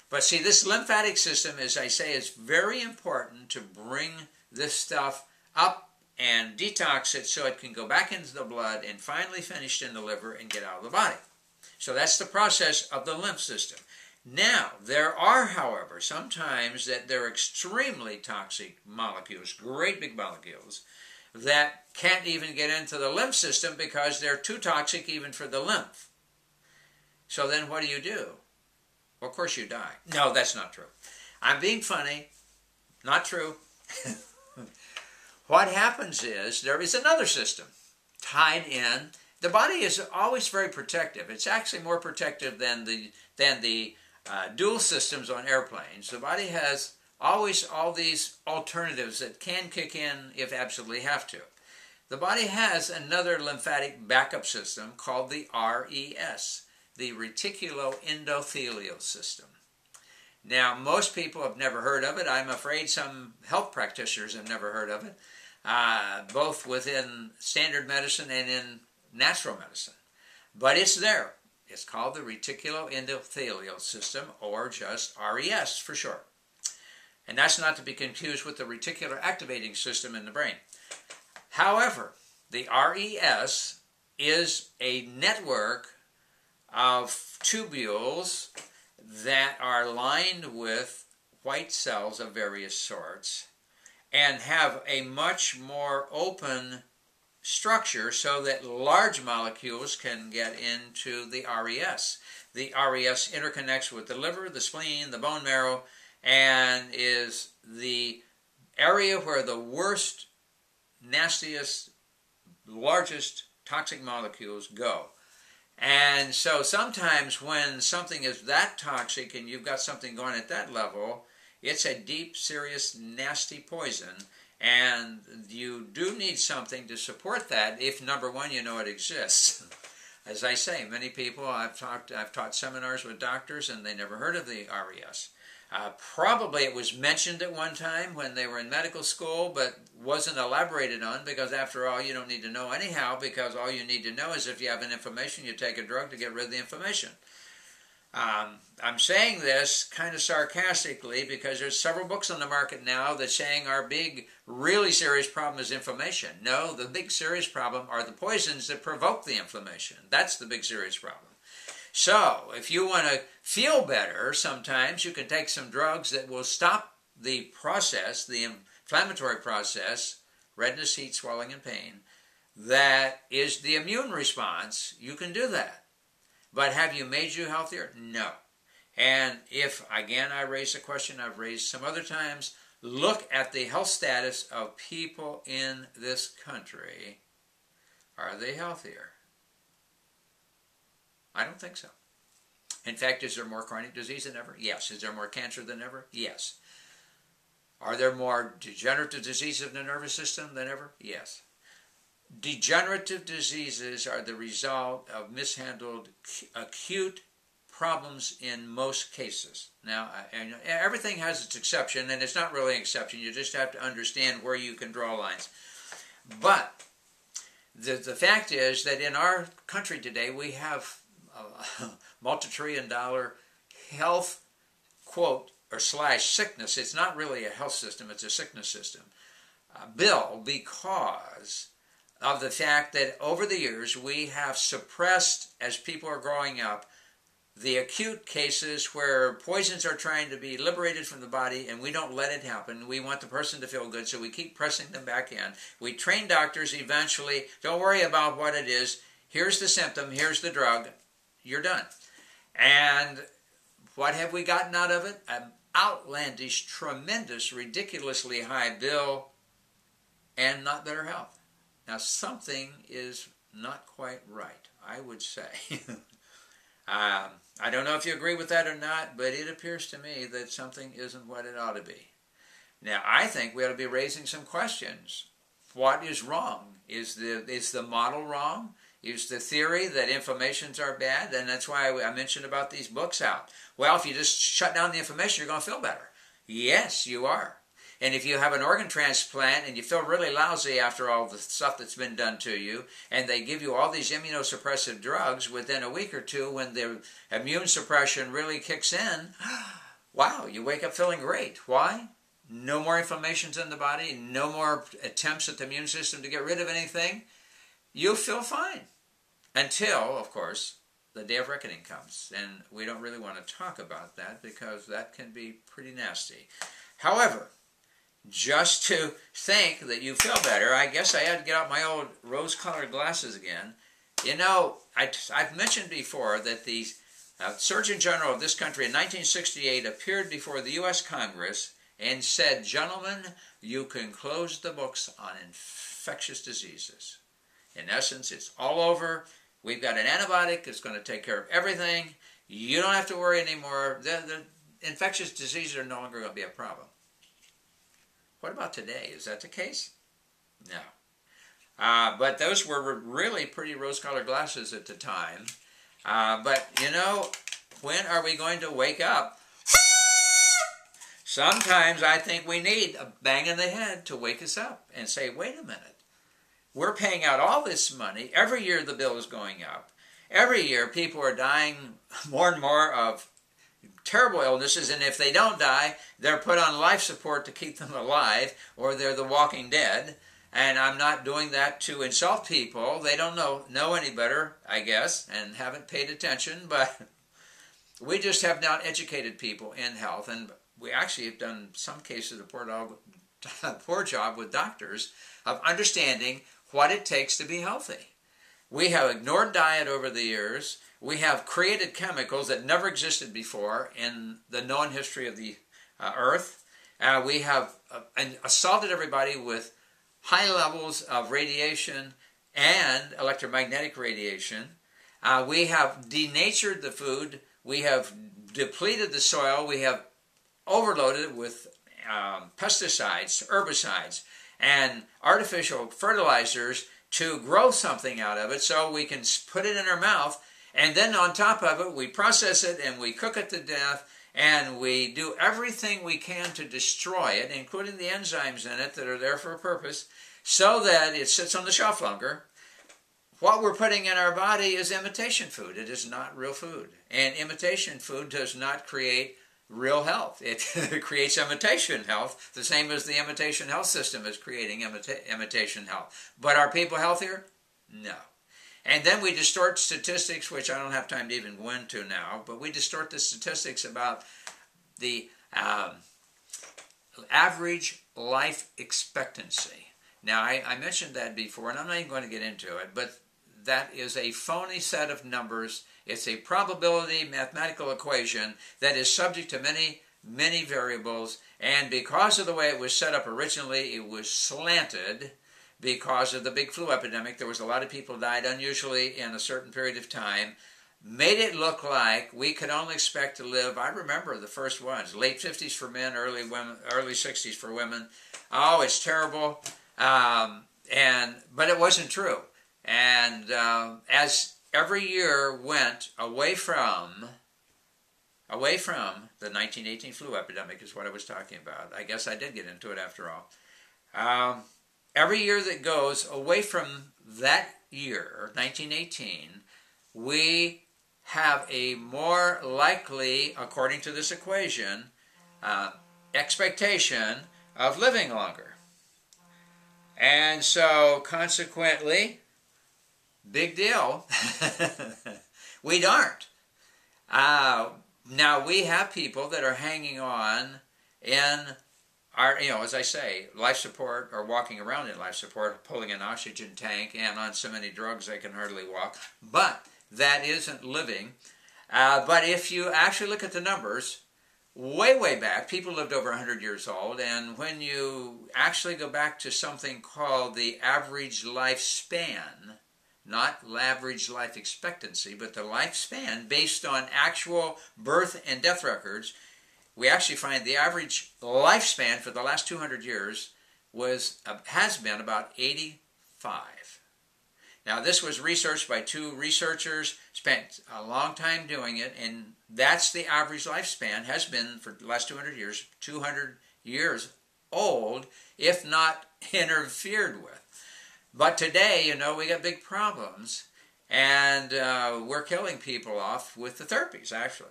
But see, this lymphatic system, as I say, is very important to bring this stuff up and detox it so it can go back into the blood and finally finish in the liver and get out of the body. So that's the process of the lymph system. Now, there are, however, sometimes that they're extremely toxic molecules, great big molecules, that can't even get into the lymph system because they're too toxic even for the lymph. So then what do? Well, of course you die. No, that's not true. I'm being funny. Not true. What happens is there is another system tied in. The body is always very protective. It's actually more protective than the dual systems on airplanes. The body has always all these alternatives that can kick in if absolutely have to. The body has another lymphatic backup system called the RES, the reticuloendothelial system. Now, most people have never heard of it. I'm afraid some health practitioners have never heard of it, both within standard medicine and in natural medicine. But it's there. It's called the reticuloendothelial system, or just RES for short. And that's not to be confused with the reticular activating system in the brain. However, the RES is a network of tubules that are lined with white cells of various sorts and have a much more open structure so that large molecules can get into the RES. The RES interconnects with the liver, the spleen, the bone marrow, and is the area where the worst, nastiest, largest toxic molecules go. And so sometimes when something is that toxic and you've got something going at that level, it's a deep, serious, nasty poison. And you do need something to support that if, number one, you know it exists. As I say, many people, I've taught seminars with doctors and they never heard of the RES. Probably it was mentioned at one time when they were in medical school, but wasn't elaborated on, because after all, you don't need to know anyhow, because all you need to know is if you have an inflammation, you take a drug to get rid of the inflammation. I'm saying this kind of sarcastically because there's several books on the market now that saying our big, really serious problem is inflammation. No, the big serious problem are the poisons that provoke the inflammation. That's the big serious problem. So, if you want to feel better, sometimes you can take some drugs that will stop the process, the inflammatory process, redness, heat, swelling, and pain, that is the immune response. You can do that. But have you made you healthier? No. And if, again, I raise a question I've raised some other times, look at the health status of people in this country. Are they healthier? I don't think so. In fact, is there more chronic disease than ever? Yes. Is there more cancer than ever? Yes. Are there more degenerative diseases of the nervous system than ever? Yes. Degenerative diseases are the result of mishandled acute problems in most cases. Now, everything has its exception, and it's not really an exception. You just have to understand where you can draw lines. But the fact is that in our country today, we have a multi-trillion-dollar health, quote, or slash sickness. It's not really a health system, it's a sickness system. Bill, because of the fact that over the years we have suppressed, as people are growing up, the acute cases where poisons are trying to be liberated from the body and we don't let it happen. We want the person to feel good, so we keep pressing them back in. We train doctors eventually, don't worry about what it is. Here's the symptom, here's the drug, you're done. And what have we gotten out of it? An outlandish, tremendous, ridiculously high bill and not better health. Now something is not quite right, I would say. I don't know if you agree with that or not, but it appears to me that something isn't what it ought to be. Now, I think we ought to be raising some questions. What is wrong? Is the model wrong? Is the theory that inflammations are bad? And that's why I mentioned about these books out. Well, if you just shut down the inflammation, you're going to feel better. Yes, you are. And if you have an organ transplant and you feel really lousy after all the stuff that's been done to you, and they give you all these immunosuppressive drugs within a week or two when the immune suppression really kicks in, wow, you wake up feeling great. Why? No more inflammations in the body, no more attempts at the immune system to get rid of anything. You feel fine. Until, of course, the day of reckoning comes. And we don't really want to talk about that because that can be pretty nasty. However, just to think that you feel better, I guess I had to get out my old rose-colored glasses again. You know, I've mentioned before that the Surgeon General of this country in 1968 appeared before the U.S. Congress and said, "Gentlemen, you can close the books on infectious diseases. In essence, it's all over. We've got an antibiotic that's going to take care of everything. You don't have to worry anymore. The infectious diseases are no longer going to be a problem." What about today? Is that the case? No. But those were really pretty rose-colored glasses at the time. But, you know, when are we going to wake up? Sometimes I think we need a bang in the head to wake us up and say, wait a minute. We're paying out all this money. Every year the bill is going up. Every year people are dying more and more of terrible illnesses, and if they don't die, they're put on life support to keep them alive, or they're the walking dead. And I'm not doing that to insult people. They don't know any better, I guess, and haven't paid attention, but we just have not educated people in health, and we actually have done, in some cases, a poor job with doctors of understanding what it takes to be healthy. We have ignored diet over the years. We have created chemicals that never existed before in the known history of the earth. We have assaulted everybody with high levels of radiation and electromagnetic radiation. We have denatured the food. We have depleted the soil. We have overloaded it with pesticides, herbicides, and artificial fertilizers to grow something out of it so we can put it in our mouth. And then on top of it, we process it and we cook it to death, and we do everything we can to destroy it, including the enzymes in it that are there for a purpose, so that it sits on the shelf longer. What we're putting in our body is imitation food. It is not real food. And imitation food does not create real health. It creates imitation health, the same as the imitation health system is creating imitation health. But are people healthier? No. And then we distort statistics, which I don't have time to even go into now, but we distort the statistics about the average life expectancy. Now, I mentioned that before, and I'm not even going to get into it, but that is a phony set of numbers. It's a probability mathematical equation that is subject to many, many variables, and because of the way it was set up originally, it was slanted. Because of the big flu epidemic, there was a lot of people died unusually in a certain period of time, made it look like we could only expect to live, I remember the first ones, late 50s for men, early 60s for women. Oh, it's terrible. But it wasn't true. And as every year went away from the 1918 flu epidemic is what I was talking about. I guess I did get into it after all. Every year that goes away from that year, 1918, we have a more likely, according to this equation, expectation of living longer. And so, consequently, big deal, we aren't. Now, we have people that are hanging on in our, as I say, life support, or walking around in life support, pulling an oxygen tank, and on so many drugs they can hardly walk. But that isn't living. But if you actually look at the numbers, way, way back, people lived over 100 years old, and when you actually go back to something called the average lifespan, not average life expectancy, but the lifespan based on actual birth and death records, we actually find the average lifespan for the last 200 years has been about 85. Now, this was researched by two researchers, spent a long time doing it, and that's the average lifespan, has been for the last 200 years old, if not interfered with. But today, we got big problems, and we're killing people off with the therapies, actually,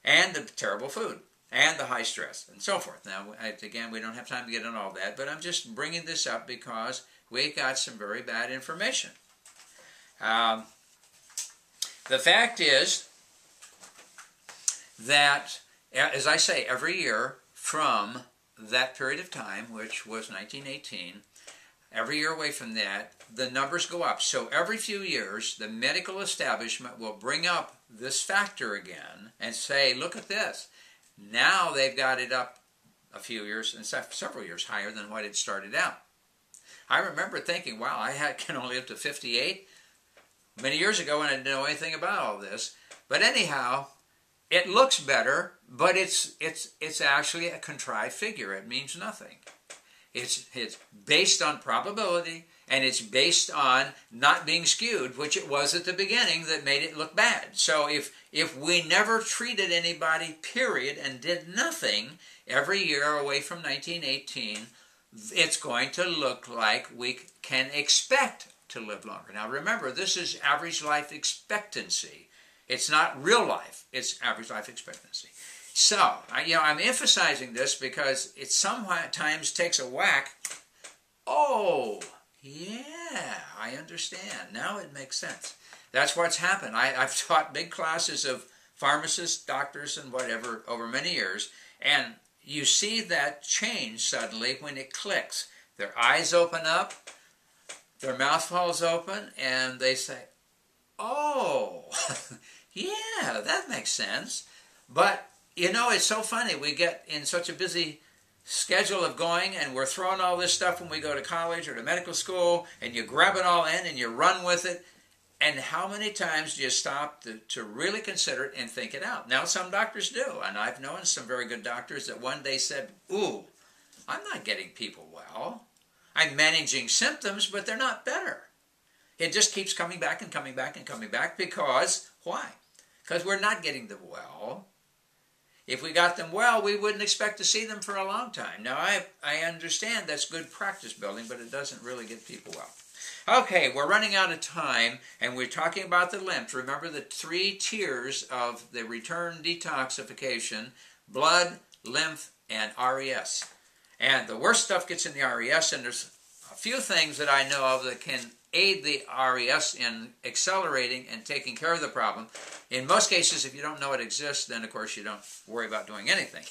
and the terrible food, and the high stress, and so forth. Now, again, we don't have time to get into all that, but I'm just bringing this up because we got some very bad information. The fact is that, as I say, every year from that period of time, which was 1918, every year away from that, the numbers go up. So every few years, the medical establishment will bring up this factor again and say, look at this. Now they've got it up a few years, and several years higher than what it started out. I remember thinking, wow, can only live to 58 many years ago, and I didn't know anything about all this. But anyhow, it looks better, but it's actually a contrived figure. It means nothing. It's based on probability, and it's based on not being skewed, which it was at the beginning that made it look bad. So if we never treated anybody, period, and did nothing every year away from 1918, it's going to look like we can expect to live longer. Now remember, this is average life expectancy. It's not real life, it's average life expectancy. So, I'm emphasizing this because it sometimes takes a whack. Oh, yeah, I understand. Now it makes sense. That's what's happened. I've taught big classes of pharmacists, doctors, and whatever over many years, and you see that change suddenly when it clicks. Their eyes open up, their mouth falls open, and they say, oh, yeah, that makes sense. But it's so funny. We get in such a busy schedule of going, and we're throwing all this stuff when we go to college or to medical school, and you grab it all in and you run with it. And how many times do you stop to really consider it and think it out? Now, some doctors do, and I've known some very good doctors that one day said, ooh, I'm not getting people well. I'm managing symptoms, but they're not better. It just keeps coming back and coming back and coming back because, why? Because we're not getting them well. If we got them well, we wouldn't expect to see them for a long time. Now, I understand that's good practice building, but it doesn't really get people well. Okay, we're running out of time, and we're talking about the lymph. Remember the 3 tiers of the return detoxification: blood, lymph, and RES. And the worst stuff gets in the RES, and there's a few things that I know of that can aid the RES in accelerating and taking care of the problem. In most cases, if you don't know it exists, then of course you don't worry about doing anything.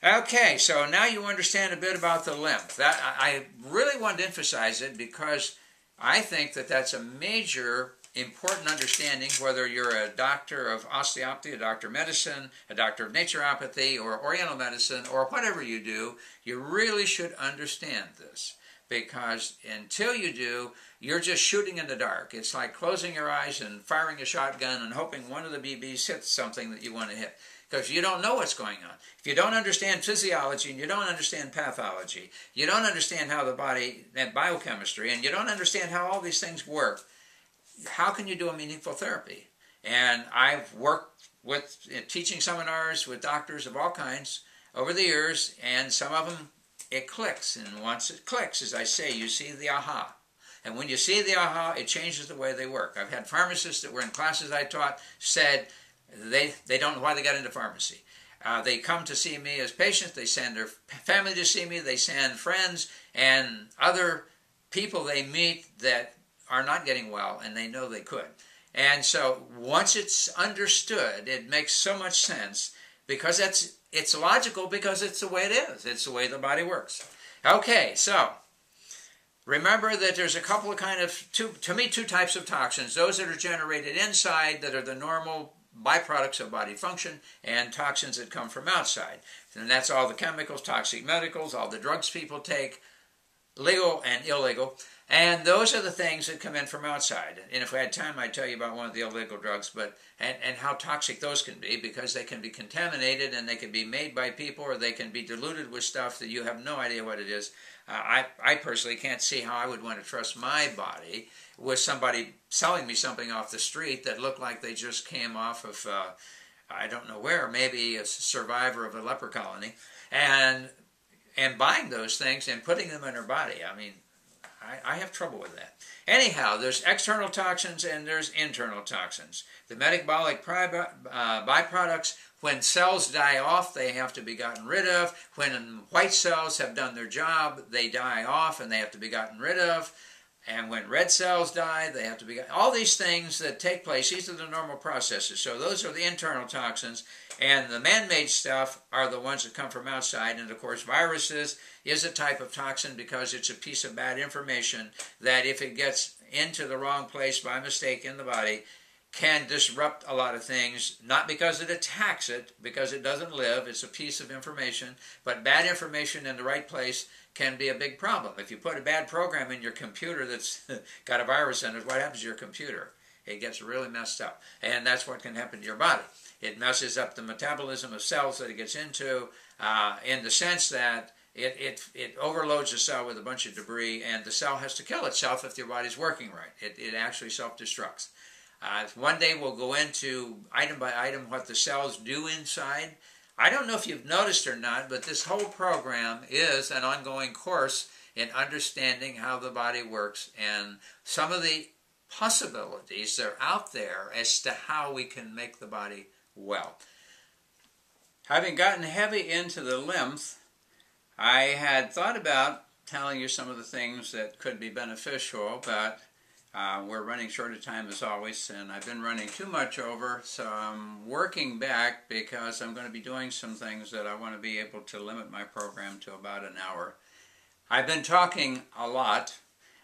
Okay, so now you understand a bit about the lymph. I really want to emphasize it because I think that that's a major important understanding, whether you're a doctor of osteopathy, a doctor of medicine, a doctor of naturopathy, or oriental medicine, or whatever you do, you really should understand this. Because until you do, you're just shooting in the dark. It's like closing your eyes and firing a shotgun and hoping one of the BBs hits something that you want to hit. Because you don't know what's going on. If you don't understand physiology and you don't understand pathology, you don't understand how the body, and biochemistry, and you don't understand how all these things work, how can you do a meaningful therapy? And I've worked with teaching seminars with doctors of all kinds over the years, and some of them, it clicks. And once it clicks, as I say, you see the aha. And when you see the aha, it changes the way they work. I've had pharmacists that were in classes I taught said they don't know why they got into pharmacy. They come to see me as patients, they send their family to see me, they send friends and other people they meet that are not getting well, and they know they could. And so once it's understood, it makes so much sense because it's logical, because it's the way it is. It's the way the body works. Okay, so remember that there's a couple of two types of toxins. Those that are generated inside, that are the normal byproducts of body function, and toxins that come from outside. And that's all the chemicals, toxic medicals, all the drugs people take, legal and illegal. And those are the things that come in from outside. And if we had time, I'd tell you about one of the illegal drugs, and how toxic those can be, because they can be contaminated and they can be made by people, or they can be diluted with stuff that you have no idea what it is. I personally can't see how I would want to trust my body with somebody selling me something off the street that looked like they just came off of, I don't know where, maybe a survivor of a leper colony, and buying those things and putting them in their body. I mean, I have trouble with that. Anyhow, there's external toxins and there's internal toxins. The metabolic byproducts, when cells die off, they have to be gotten rid of. When white cells have done their job, they die off and they have to be gotten rid of. And when red cells die, they have to be... All these things that take place, these are the normal processes. So those are the internal toxins. And the man-made stuff are the ones that come from outside. And of course, viruses is a type of toxin because it's a piece of bad information that if it gets into the wrong place by mistake in the body, can disrupt a lot of things, not because it attacks it, because it doesn't live, it's a piece of information, but bad information in the right place can be a big problem. If you put a bad program in your computer that's got a virus in it, what happens to your computer? It gets really messed up, and that's what can happen to your body. It messes up the metabolism of cells that it gets into, in the sense that it overloads the cell with a bunch of debris, and the cell has to kill itself if your body's working right. It actually self-destructs. One day we'll go into item by item what the cells do inside. I don't know if you've noticed or not, but this whole program is an ongoing course in understanding how the body works and some of the possibilities that are out there as to how we can make the body well. Having gotten heavy into the lymph, I had thought about telling you some of the things that could be beneficial, but we're running short of time as always, and I've been running too much over, so I'm working back because I'm going to be doing some things that I want to be able to limit my program to about an hour. I've been talking a lot,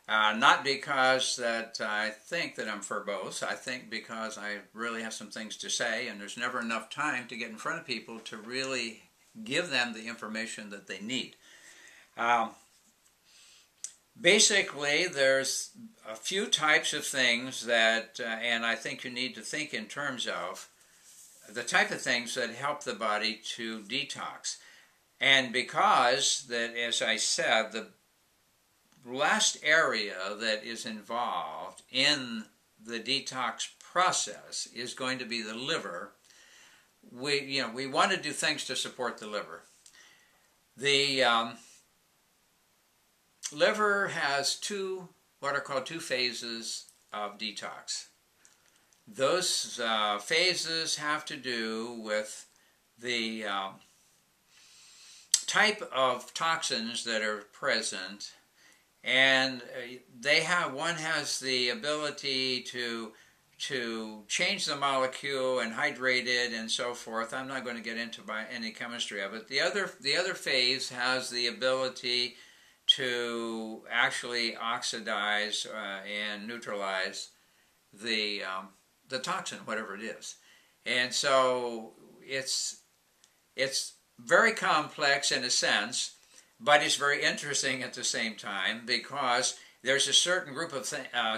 not because that I think that I'm verbose. I think because I really have some things to say, and there's never enough time to get in front of people to really give them the information that they need. Basically, there's a few types of things that, and I think you need to think in terms of the type of things that help the body to detox. And because that, as I said, the last area that is involved in the detox process is going to be the liver. We want to do things to support the liver. The liver has what are called two phases of detox. Those phases have to do with the type of toxins that are present, and one has the ability to change the molecule and hydrate it and so forth. I'm not going to get into any chemistry of it. The other phase has the ability to actually oxidize and neutralize the toxin, whatever it is. And so it's very complex in a sense, but it's very interesting at the same time because there's a certain group of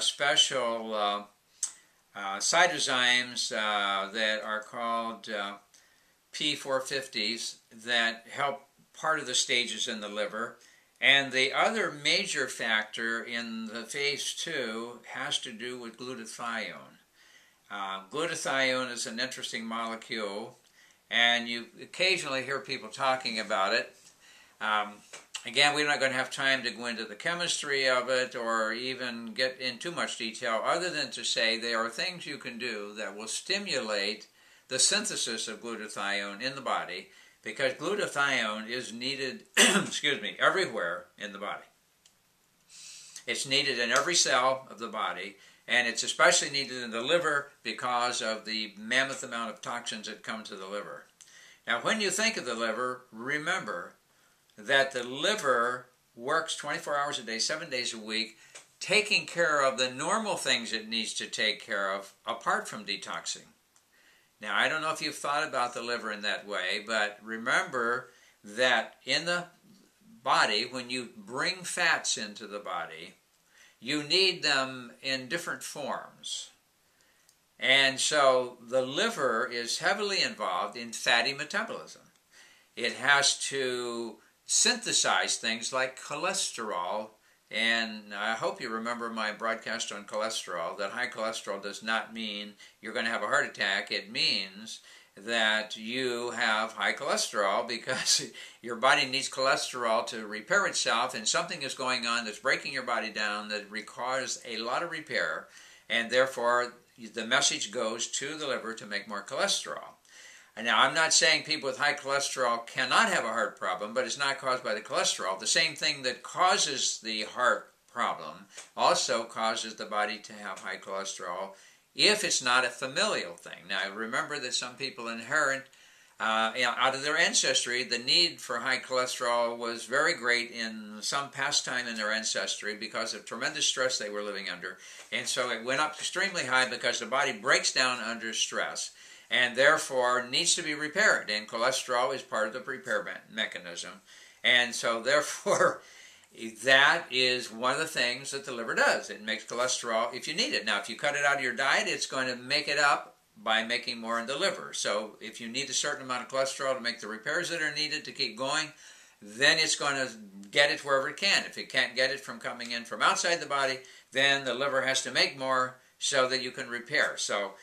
special cytozymes that are called P450s that help part of the stages in the liver. And the other major factor in the phase 2 has to do with glutathione. Glutathione is an interesting molecule, and you occasionally hear people talking about it. Again, we're not going to have time to go into the chemistry of it or even get in too much detail, other than to say there are things you can do that will stimulate the synthesis of glutathione in the body, because glutathione is needed everywhere in the body. It's needed in every cell of the body, and it's especially needed in the liver because of the mammoth amount of toxins that come to the liver. Now, when you think of the liver, remember that the liver works 24 hours a day, 7 days a week, taking care of the normal things it needs to take care of apart from detoxing. Now, I don't know if you've thought about the liver in that way, but remember that in the body, when you bring fats into the body, you need them in different forms. And so the liver is heavily involved in fatty metabolism. It has to synthesize things like cholesterol. And I hope you remember my broadcast on cholesterol, that high cholesterol does not mean you're going to have a heart attack. It means that you have high cholesterol because your body needs cholesterol to repair itself, and something is going on that's breaking your body down that requires a lot of repair, and therefore the message goes to the liver to make more cholesterol. And now, I'm not saying people with high cholesterol cannot have a heart problem, but it's not caused by the cholesterol. The same thing that causes the heart problem, also causes the body to have high cholesterol if it's not a familial thing. Now, remember that some people inherit out of their ancestry, the need for high cholesterol was very great in some past time in their ancestry because of tremendous stress they were living under. And so it went up extremely high because the body breaks down under stress and therefore needs to be repaired. And cholesterol is part of the repair mechanism. And so therefore, that is one of the things that the liver does. It makes cholesterol if you need it. Now, if you cut it out of your diet, it's going to make it up by making more in the liver. So if you need a certain amount of cholesterol to make the repairs that are needed to keep going, then it's going to get it wherever it can. If it can't get it from coming in from outside the body, then the liver has to make more so that you can repair. So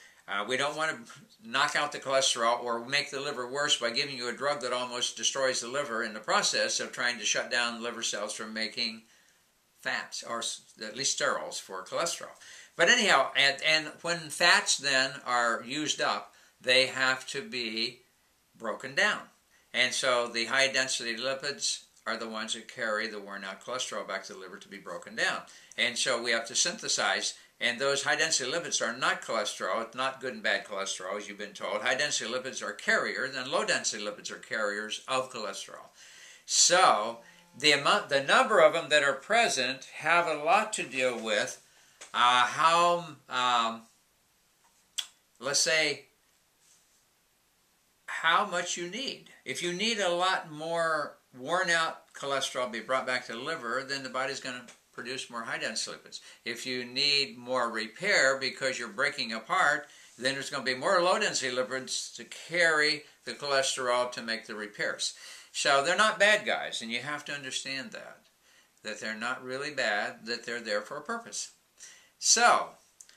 we don't want to knock out the cholesterol or make the liver worse by giving you a drug that almost destroys the liver in the process of trying to shut down liver cells from making fats, or at least sterols for cholesterol. But anyhow, and when fats then are used up, they have to be broken down. And so the high density lipids are the ones that carry the worn out cholesterol back to the liver to be broken down. And so we have to synthesize, and those high density lipids are not cholesterol. It's not good and bad cholesterol, as you've been told. High density lipids are carriers, and low density lipids are carriers of cholesterol. So the number of them that are present have a lot to deal with let's say, how much you need. If you need a lot more worn out cholesterol be brought back to the liver, then the body's going to produce more high density lipids. If you need more repair because you're breaking apart, then there's going to be more low density lipids to carry the cholesterol to make the repairs. So they're not bad guys, and you have to understand that they're not really bad, that they're there for a purpose. So,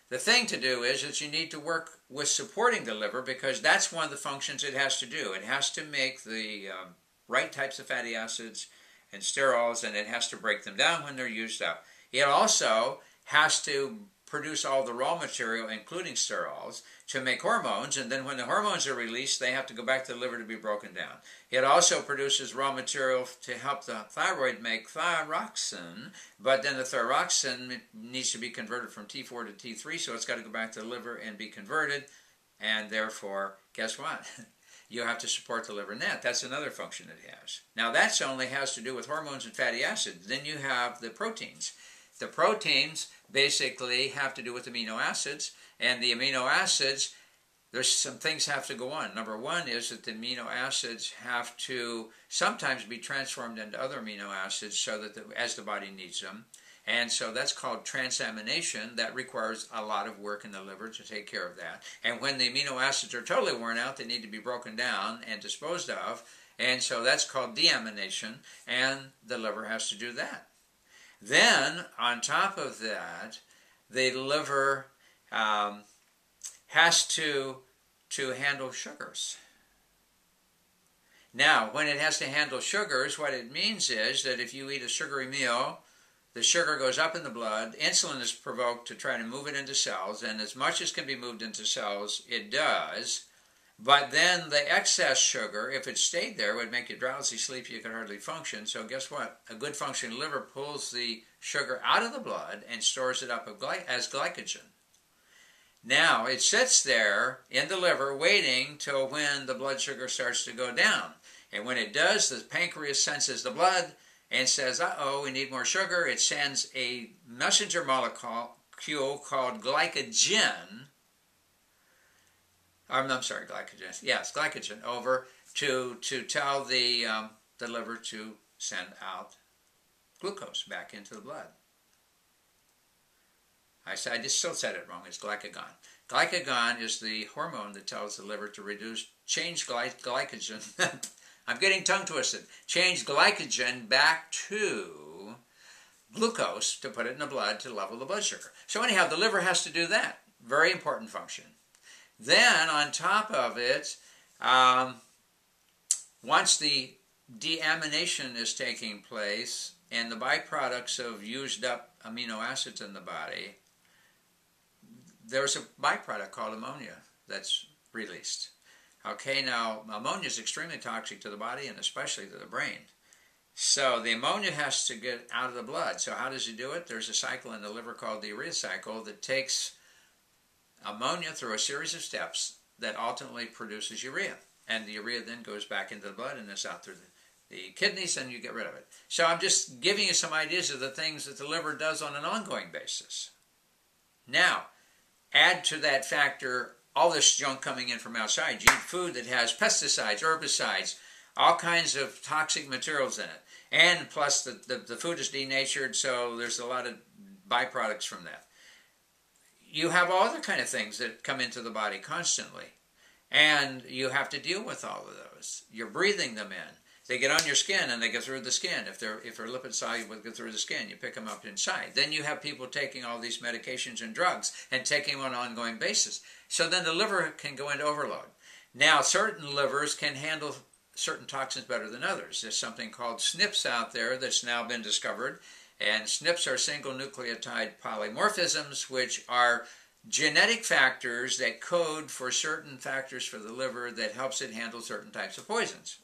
the thing to do is that you need to work with supporting the liver, because that's one of the functions it has to do. It has to make the right types of fatty acids and sterols, and it has to break them down when they're used up. It also has to produce all the raw material, including sterols, to make hormones, and then when the hormones are released, they have to go back to the liver to be broken down. It also produces raw material to help the thyroid make thyroxine, but then the thyroxine needs to be converted from T4 to T3, so it's got to go back to the liver and be converted, and therefore, guess what? You have to support the liver in that. That's another function it has. Now, that only has to do with hormones and fatty acids. Then you have the proteins. The proteins basically have to do with amino acids, and the amino acids, there's some things have to go on. Number one is that the amino acids have to sometimes be transformed into other amino acids so that as the body needs them. And so that's called transamination. That requires a lot of work in the liver to take care of that. And when the amino acids are totally worn out, they need to be broken down and disposed of. And so that's called deamination, and the liver has to do that. Then, on top of that, the liver has to handle sugars. Now, when it has to handle sugars, what it means is that if you eat a sugary meal, the sugar goes up in the blood, insulin is provoked to try to move it into cells, and as much as can be moved into cells, it does. But then the excess sugar, if it stayed there, would make you drowsy, sleepy, you could hardly function. So guess what? A good functioning liver pulls the sugar out of the blood and stores it up as glycogen. Now, it sits there in the liver waiting till when the blood sugar starts to go down. And when it does, the pancreas senses the blood and says, uh-oh, we need more sugar. It sends a messenger molecule called glycogen. I'm sorry, glycogen. Yes, glycogen over to tell the liver to send out glucose back into the blood. I just still said it wrong. It's glycagon. Glycagon is the hormone that tells the liver to change glycogen. I'm getting tongue twisted. Change glycogen back to glucose to put it in the blood to level the blood sugar. So anyhow, the liver has to do that. Very important function. Then, on top of it, once the deamination is taking place and the byproducts of used up amino acids in the body, there's a byproduct called ammonia that's released. Okay, now ammonia is extremely toxic to the body and especially to the brain. So the ammonia has to get out of the blood. So how does it do it? There's a cycle in the liver called the urea cycle that takes ammonia through a series of steps that ultimately produces urea. And the urea then goes back into the blood and is out through the kidneys, and you get rid of it. So I'm just giving you some ideas of the things that the liver does on an ongoing basis. Now, add to that factor all this junk coming in from outside. You eat food that has pesticides, herbicides, all kinds of toxic materials in it. And plus the food is denatured, so there's a lot of byproducts from that. You have all other kind of things that come into the body constantly. And you have to deal with all of those. You're breathing them in. They get on your skin and they go through the skin. If they're lipid soluble, they go through the skin. You pick them up inside. Then you have people taking all these medications and drugs and taking them on an ongoing basis. So then the liver can go into overload. Now, certain livers can handle certain toxins better than others. There's something called SNPs out there that's now been discovered. And SNPs are single nucleotide polymorphisms, which are genetic factors that code for certain factors for the liver that helps it handle certain types of poisons.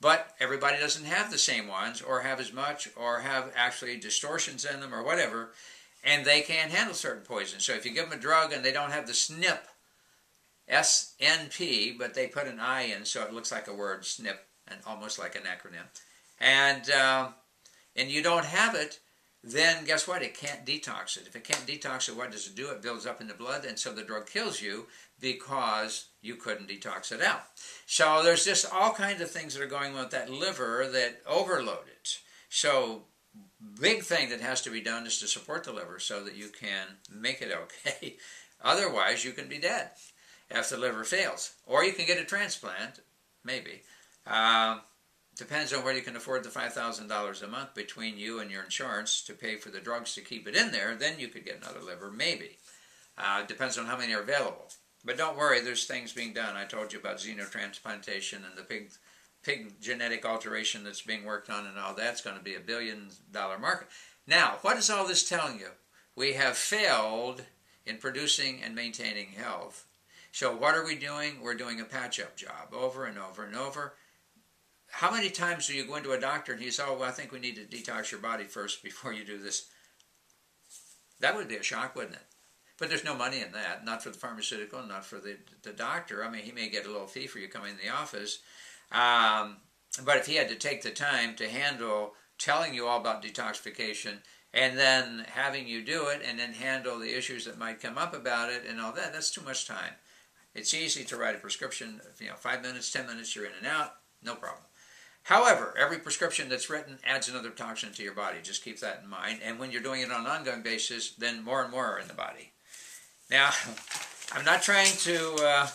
But everybody doesn't have the same ones, or have as much, or have actually distortions in them, or whatever, and they can't handle certain poisons. So if you give them a drug and they don't have the SNP, SNP, but they put an I in so it looks like a word, SNP, and almost like an acronym, and you don't have it, then guess what? It can't detox it. If it can't detox it, what does it do? It builds up in the blood, and so the drug kills you because you couldn't detox it out. So there's just all kinds of things that are going on with that liver that overload it. So big thing that has to be done is to support the liver so that you can make it okay. Otherwise, you can be dead if the liver fails. Or you can get a transplant, maybe. Depends on whether you can afford the $5,000 a month between you and your insurance to pay for the drugs to keep it in there. Then you could get another liver, maybe. Depends on how many are available. But don't worry, there's things being done. I told you about xenotransplantation and the pig genetic alteration that's being worked on and all that's going to be $1 billion market. Now, what is all this telling you? We have failed in producing and maintaining health. So what are we doing? We're doing a patch-up job over and over and over. How many times do you go into a doctor and he says, oh, well, I think we need to detox your body first before you do this? That would be a shock, wouldn't it? But there's no money in that, not for the pharmaceutical, not for the doctor. I mean, he may get a little fee for you coming in the office. But if he had to take the time to handle telling you all about detoxification and then having you do it and then handle the issues that might come up about it and all that, that's too much time. It's easy to write a prescription, 5 minutes, 10 minutes, you're in and out, no problem. However, every prescription that's written adds another toxin to your body. Just keep that in mind. And when you're doing it on an ongoing basis, then more and more are in the body. Now, I'm not trying to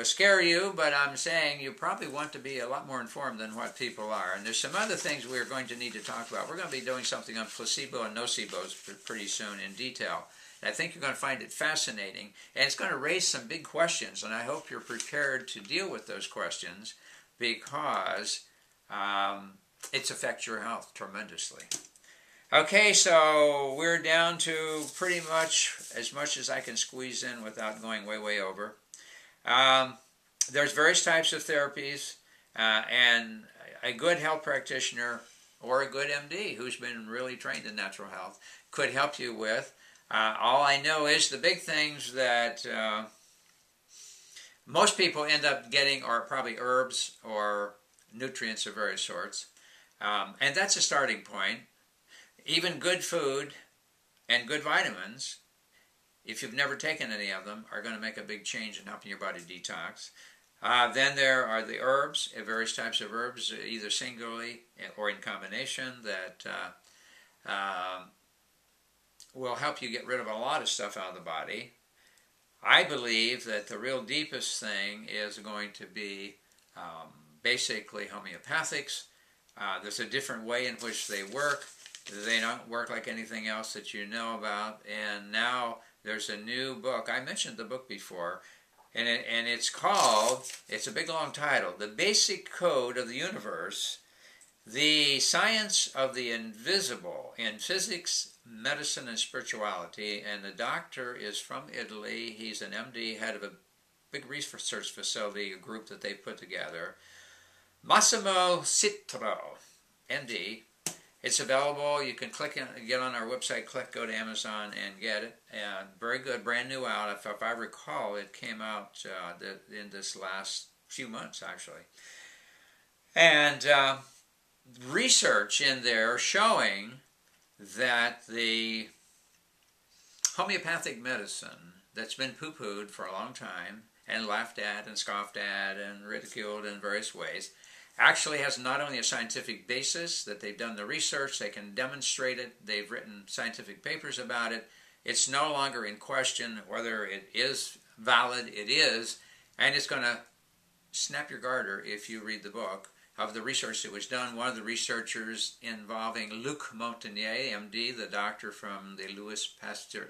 scare you, but I'm saying you probably want to be a lot more informed than what people are. And there's some other things we're going to need to talk about. We're going to be doing something on placebo and nocebos pretty soon in detail. And I think you're going to find it fascinating. And it's going to raise some big questions. And I hope you're prepared to deal with those questions, because it affects your health tremendously. Okay, so we're down to pretty much as I can squeeze in without going way over. There's various types of therapies, and a good health practitioner or a good MD who's been really trained in natural health could help you with. All I know is the big things that most people end up getting are probably herbs or nutrients of various sorts. And that's a starting point. Even good food and good vitamins, if you've never taken any of them, are going to make a big change in helping your body detox. Then there are the herbs, various types of herbs, either singularly or in combination, that will help you get rid of a lot of stuff out of the body. I believe that the real deepest thing is going to be basically homeopathics. There's a different way in which they work. They don't work like anything else that you know about. And now there's a new book. I mentioned the book before. And it's called, it's a big long title, The Basic Code of the Universe, The Science of the Invisible in Physics, Medicine, and Spirituality. And the doctor is from Italy. He's an MD, head of a big research facility, a group that they put together. Massimo Citro, MD. It's available. You can get on our website, go to Amazon and get it. And very good, brand new out. If I recall, it came out in this last few months, actually. And research in there showing that the homeopathic medicine that's been poo-pooed for a long time and laughed at and scoffed at and ridiculed in various ways actually has not only a scientific basis, that they've done the research, they can demonstrate it, they've written scientific papers about it. It's no longer in question whether it is valid. It is, and it's going to snap your garter if you read the book of the research that was done. One of the researchers involving Luc Montagnier, MD, the doctor from the Louis Pasteur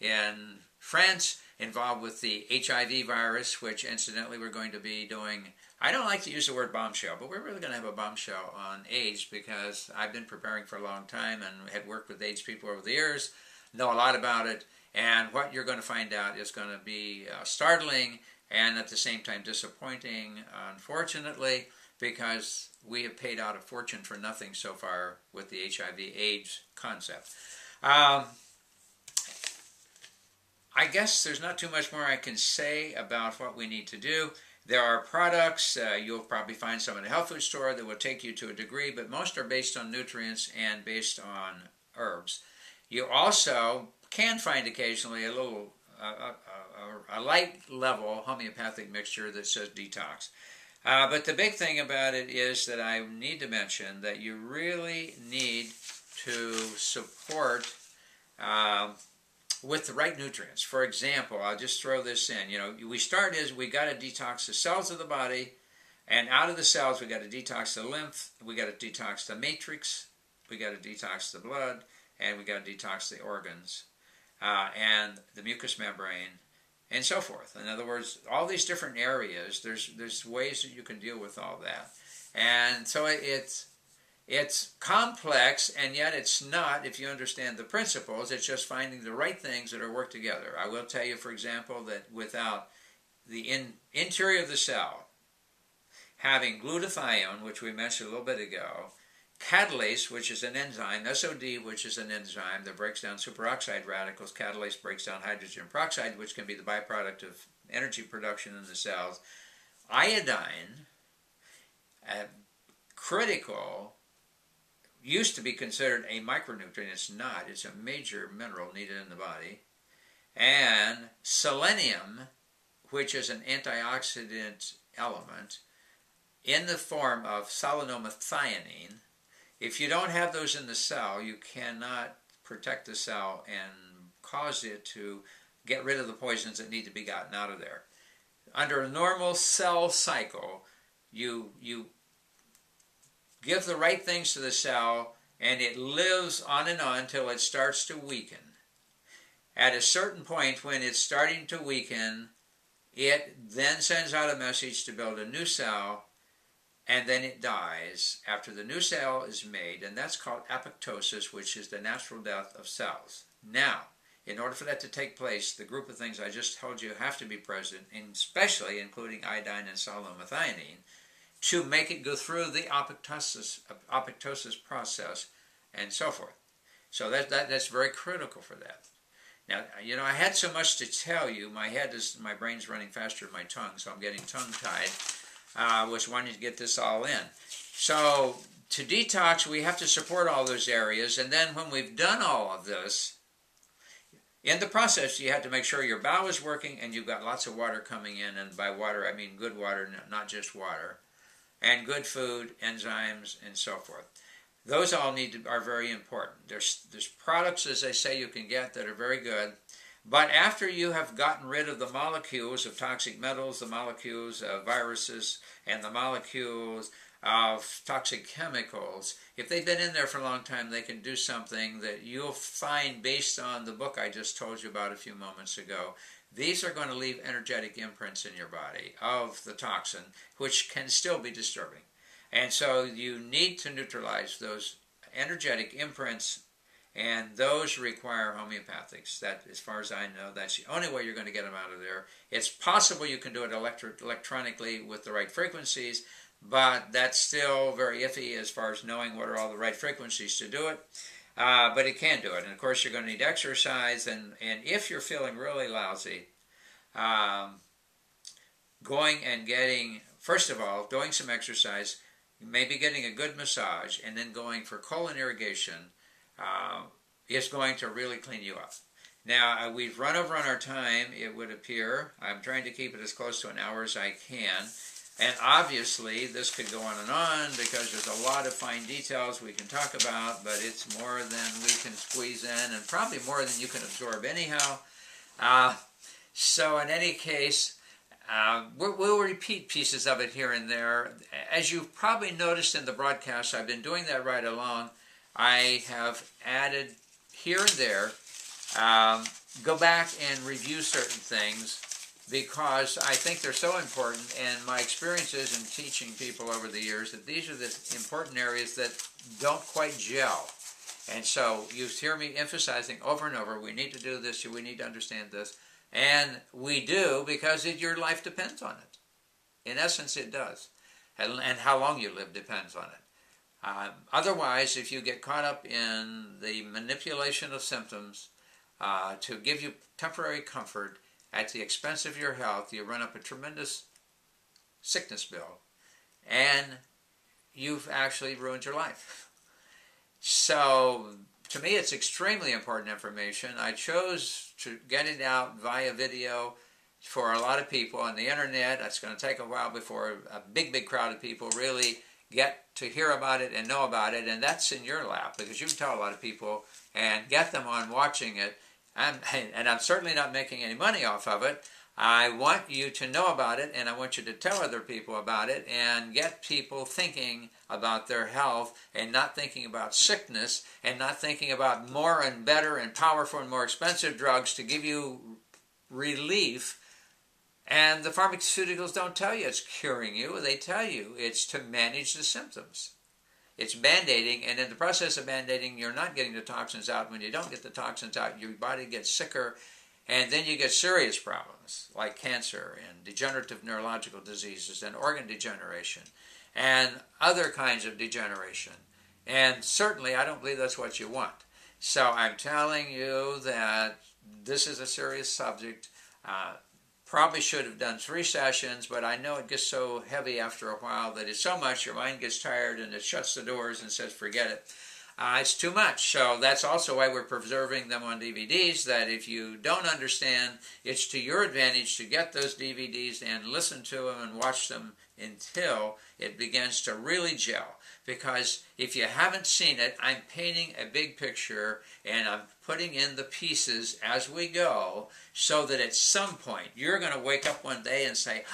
in France, involved with the HIV virus, which incidentally we're going to be doing. I don't like to use the word bombshell, but we're really going to have a bombshell on AIDS because I've been preparing for a long time and had worked with AIDS people over the years, know a lot about it, and what you're going to find out is going to be startling and at the same time disappointing, unfortunately, because we have paid out a fortune for nothing so far with the HIV/AIDS concept. I guess there's not too much more I can say about what we need to do. There are products, you'll probably find some in a health food store that will take you to a degree, but most are based on nutrients and based on herbs. You also can find occasionally a little, a light level homeopathic mixture that says detox. But the big thing about it is that I need to mention that you really need to support with the right nutrients. For example, I'll just throw this in. You know, we start is we got to detox the cells of the body, and out of the cells we got to detox the lymph, we got to detox the matrix, we got to detox the blood, and we got to detox the organs and the mucous membrane, and so forth. In other words, all these different areas, there's ways that you can deal with all that. And so it's complex, and yet it's not if you understand the principles. It's just finding the right things that are work together. I will tell you, for example, that without the interior of the cell having glutathione, which we mentioned a little bit ago, catalase, which is an enzyme, SOD, which is an enzyme that breaks down superoxide radicals, catalase breaks down hydrogen peroxide, which can be the byproduct of energy production in the cells, iodine, critical, used to be considered a micronutrient. It's not. It's a major mineral needed in the body. And selenium, which is an antioxidant element, in the form of selenomethionine. If you don't have those in the cell, you cannot protect the cell and cause it to get rid of the poisons that need to be gotten out of there. Under a normal cell cycle, you give the right things to the cell, and it lives on and on until it starts to weaken. At a certain point, when it's starting to weaken, it then sends out a message to build a new cell, and then it dies after the new cell is made, and that's called apoptosis, which is the natural death of cells. Now, in order for that to take place, the group of things I just told you have to be present, and especially including iodine and selenomethionine, to make it go through the apoptosis process and so forth. So that's very critical for that. Now, you know, I had so much to tell you. My brain's running faster than my tongue, so I'm getting tongue-tied. Was wanting to get this all in. So to detox, we have to support all those areas, and then when we've done all of this, in the process, you have to make sure your bowel is working and you've got lots of water coming in, and by water, I mean good water, not just water, and good food, enzymes, and so forth. Those all are very important. There's products, as I say, you can get that are very good, but after you have gotten rid of the molecules of toxic metals, the molecules of viruses, and the molecules of toxic chemicals, if they've been in there for a long time, they can do something that you'll find based on the book I just told you about a few moments ago. These are going to leave energetic imprints in your body of the toxin, which can still be disturbing. And so you need to neutralize those energetic imprints and those require homeopathics. That, as far as I know, that's the only way you're going to get them out of there. It's possible you can do it electronically with the right frequencies, but that's still very iffy as far as knowing what are all the right frequencies to do it. But it can do it. And of course, you're going to need exercise. And if you're feeling really lousy, going and getting, first of all, doing some exercise, maybe getting a good massage, and then going for colon irrigation is going to really clean you up. Now, we've run over on our time, it would appear. I'm trying to keep it as close to an hour as I can. And obviously, this could go on because there's a lot of fine details we can talk about, but it's more than we can squeeze in, and probably more than you can absorb anyhow. So in any case, we'll repeat pieces of it here and there. As you've probably noticed in the broadcast, I've been doing that right along. I have added here and there, go back and review certain things, because I think they're so important, and my experiences in teaching people over the years that these are the important areas that don't quite gel. And so you hear me emphasizing over and over, we need to do this, we need to understand this. And we do, because your life depends on it. In essence, it does. And how long you live depends on it. Otherwise, if you get caught up in the manipulation of symptoms to give you temporary comfort, at the expense of your health, you run up a tremendous sickness bill, and you've actually ruined your life. So, to me, it's extremely important information. I chose to get it out via video for a lot of people on the internet. It's going to take a while before a big crowd of people really get to hear about it and know about it, and that's in your lap, because you can tell a lot of people and get them on watching it. And I'm certainly not making any money off of it. I want you to know about it, and I want you to tell other people about it, and get people thinking about their health, and not thinking about sickness, and not thinking about more and better and powerful and more expensive drugs to give you relief. And the pharmaceuticals don't tell you it's curing you. They tell you it's to manage the symptoms. It's band-aiding, and in the process of band-aiding, you're not getting the toxins out. When you don't get the toxins out, your body gets sicker, and then you get serious problems like cancer and degenerative neurological diseases and organ degeneration and other kinds of degeneration. And certainly, I don't believe that's what you want. So I'm telling you that this is a serious subject. Probably should have done 3 sessions, but I know it gets so heavy after a while that it's so much your mind gets tired and it shuts the doors and says forget it. It's too much. So that's also why we're preserving them on DVDs, that if you don't understand, it's to your advantage to get those DVDs and listen to them and watch them until it begins to really gel. Because if you haven't seen it, I'm painting a big picture, and I'm putting in the pieces as we go, so that at some point you're going to wake up one day and say,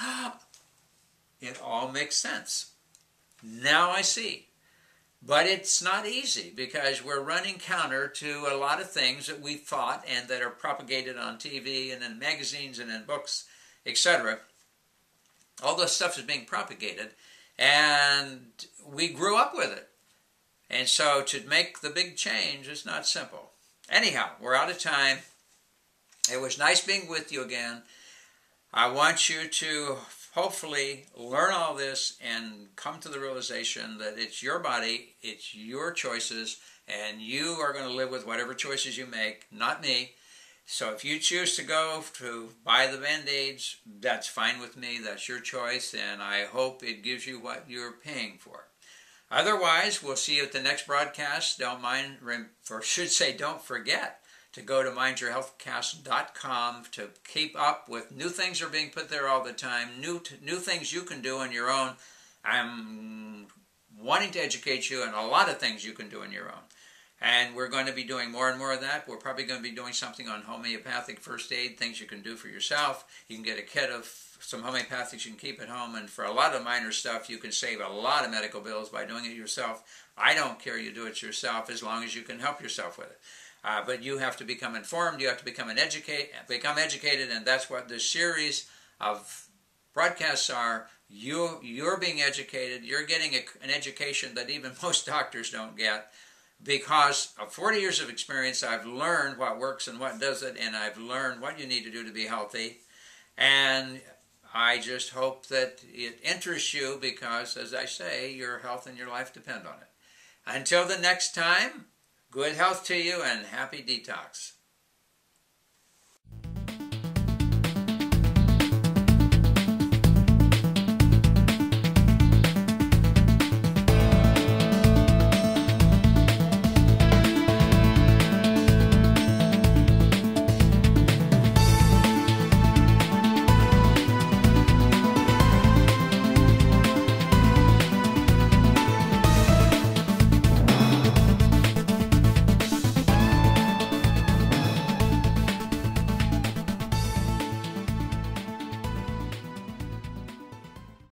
it all makes sense. Now I see. But it's not easy, because we're running counter to a lot of things that we thought and that are propagated on TV and in magazines and in books, etc. All this stuff is being propagated, and we grew up with it. And so to make the big change is not simple. Anyhow, we're out of time. It was nice being with you again. I want you to hopefully learn all this and come to the realization that it's your body, it's your choices, and you are going to live with whatever choices you make, not me. So if you choose to go to buy the Band-Aids, that's fine with me. That's your choice, and I hope it gives you what you're paying for. Otherwise, we'll see you at the next broadcast. Don't forget to go to mindyourhealthcast.com to keep up with new things are being put there all the time, new things you can do on your own. I'm wanting to educate you on a lot of things you can do on your own. And we're going to be doing more and more of that. We're probably going to be doing something on homeopathic first aid, things you can do for yourself. You can get a kit of some homeopathics you can keep at home, and for a lot of minor stuff, you can save a lot of medical bills by doing it yourself. I don't care you do it yourself as long as you can help yourself with it. But you have to become informed, you have to become educated, and that's what this series of broadcasts are. You're being educated, you're getting an education that even most doctors don't get. because of 40 years of experience, I've learned what works and what doesn't, and I've learned what you need to do to be healthy. And I just hope that it interests you because, as I say, your health and your life depend on it. Until the next time, good health to you and happy detox.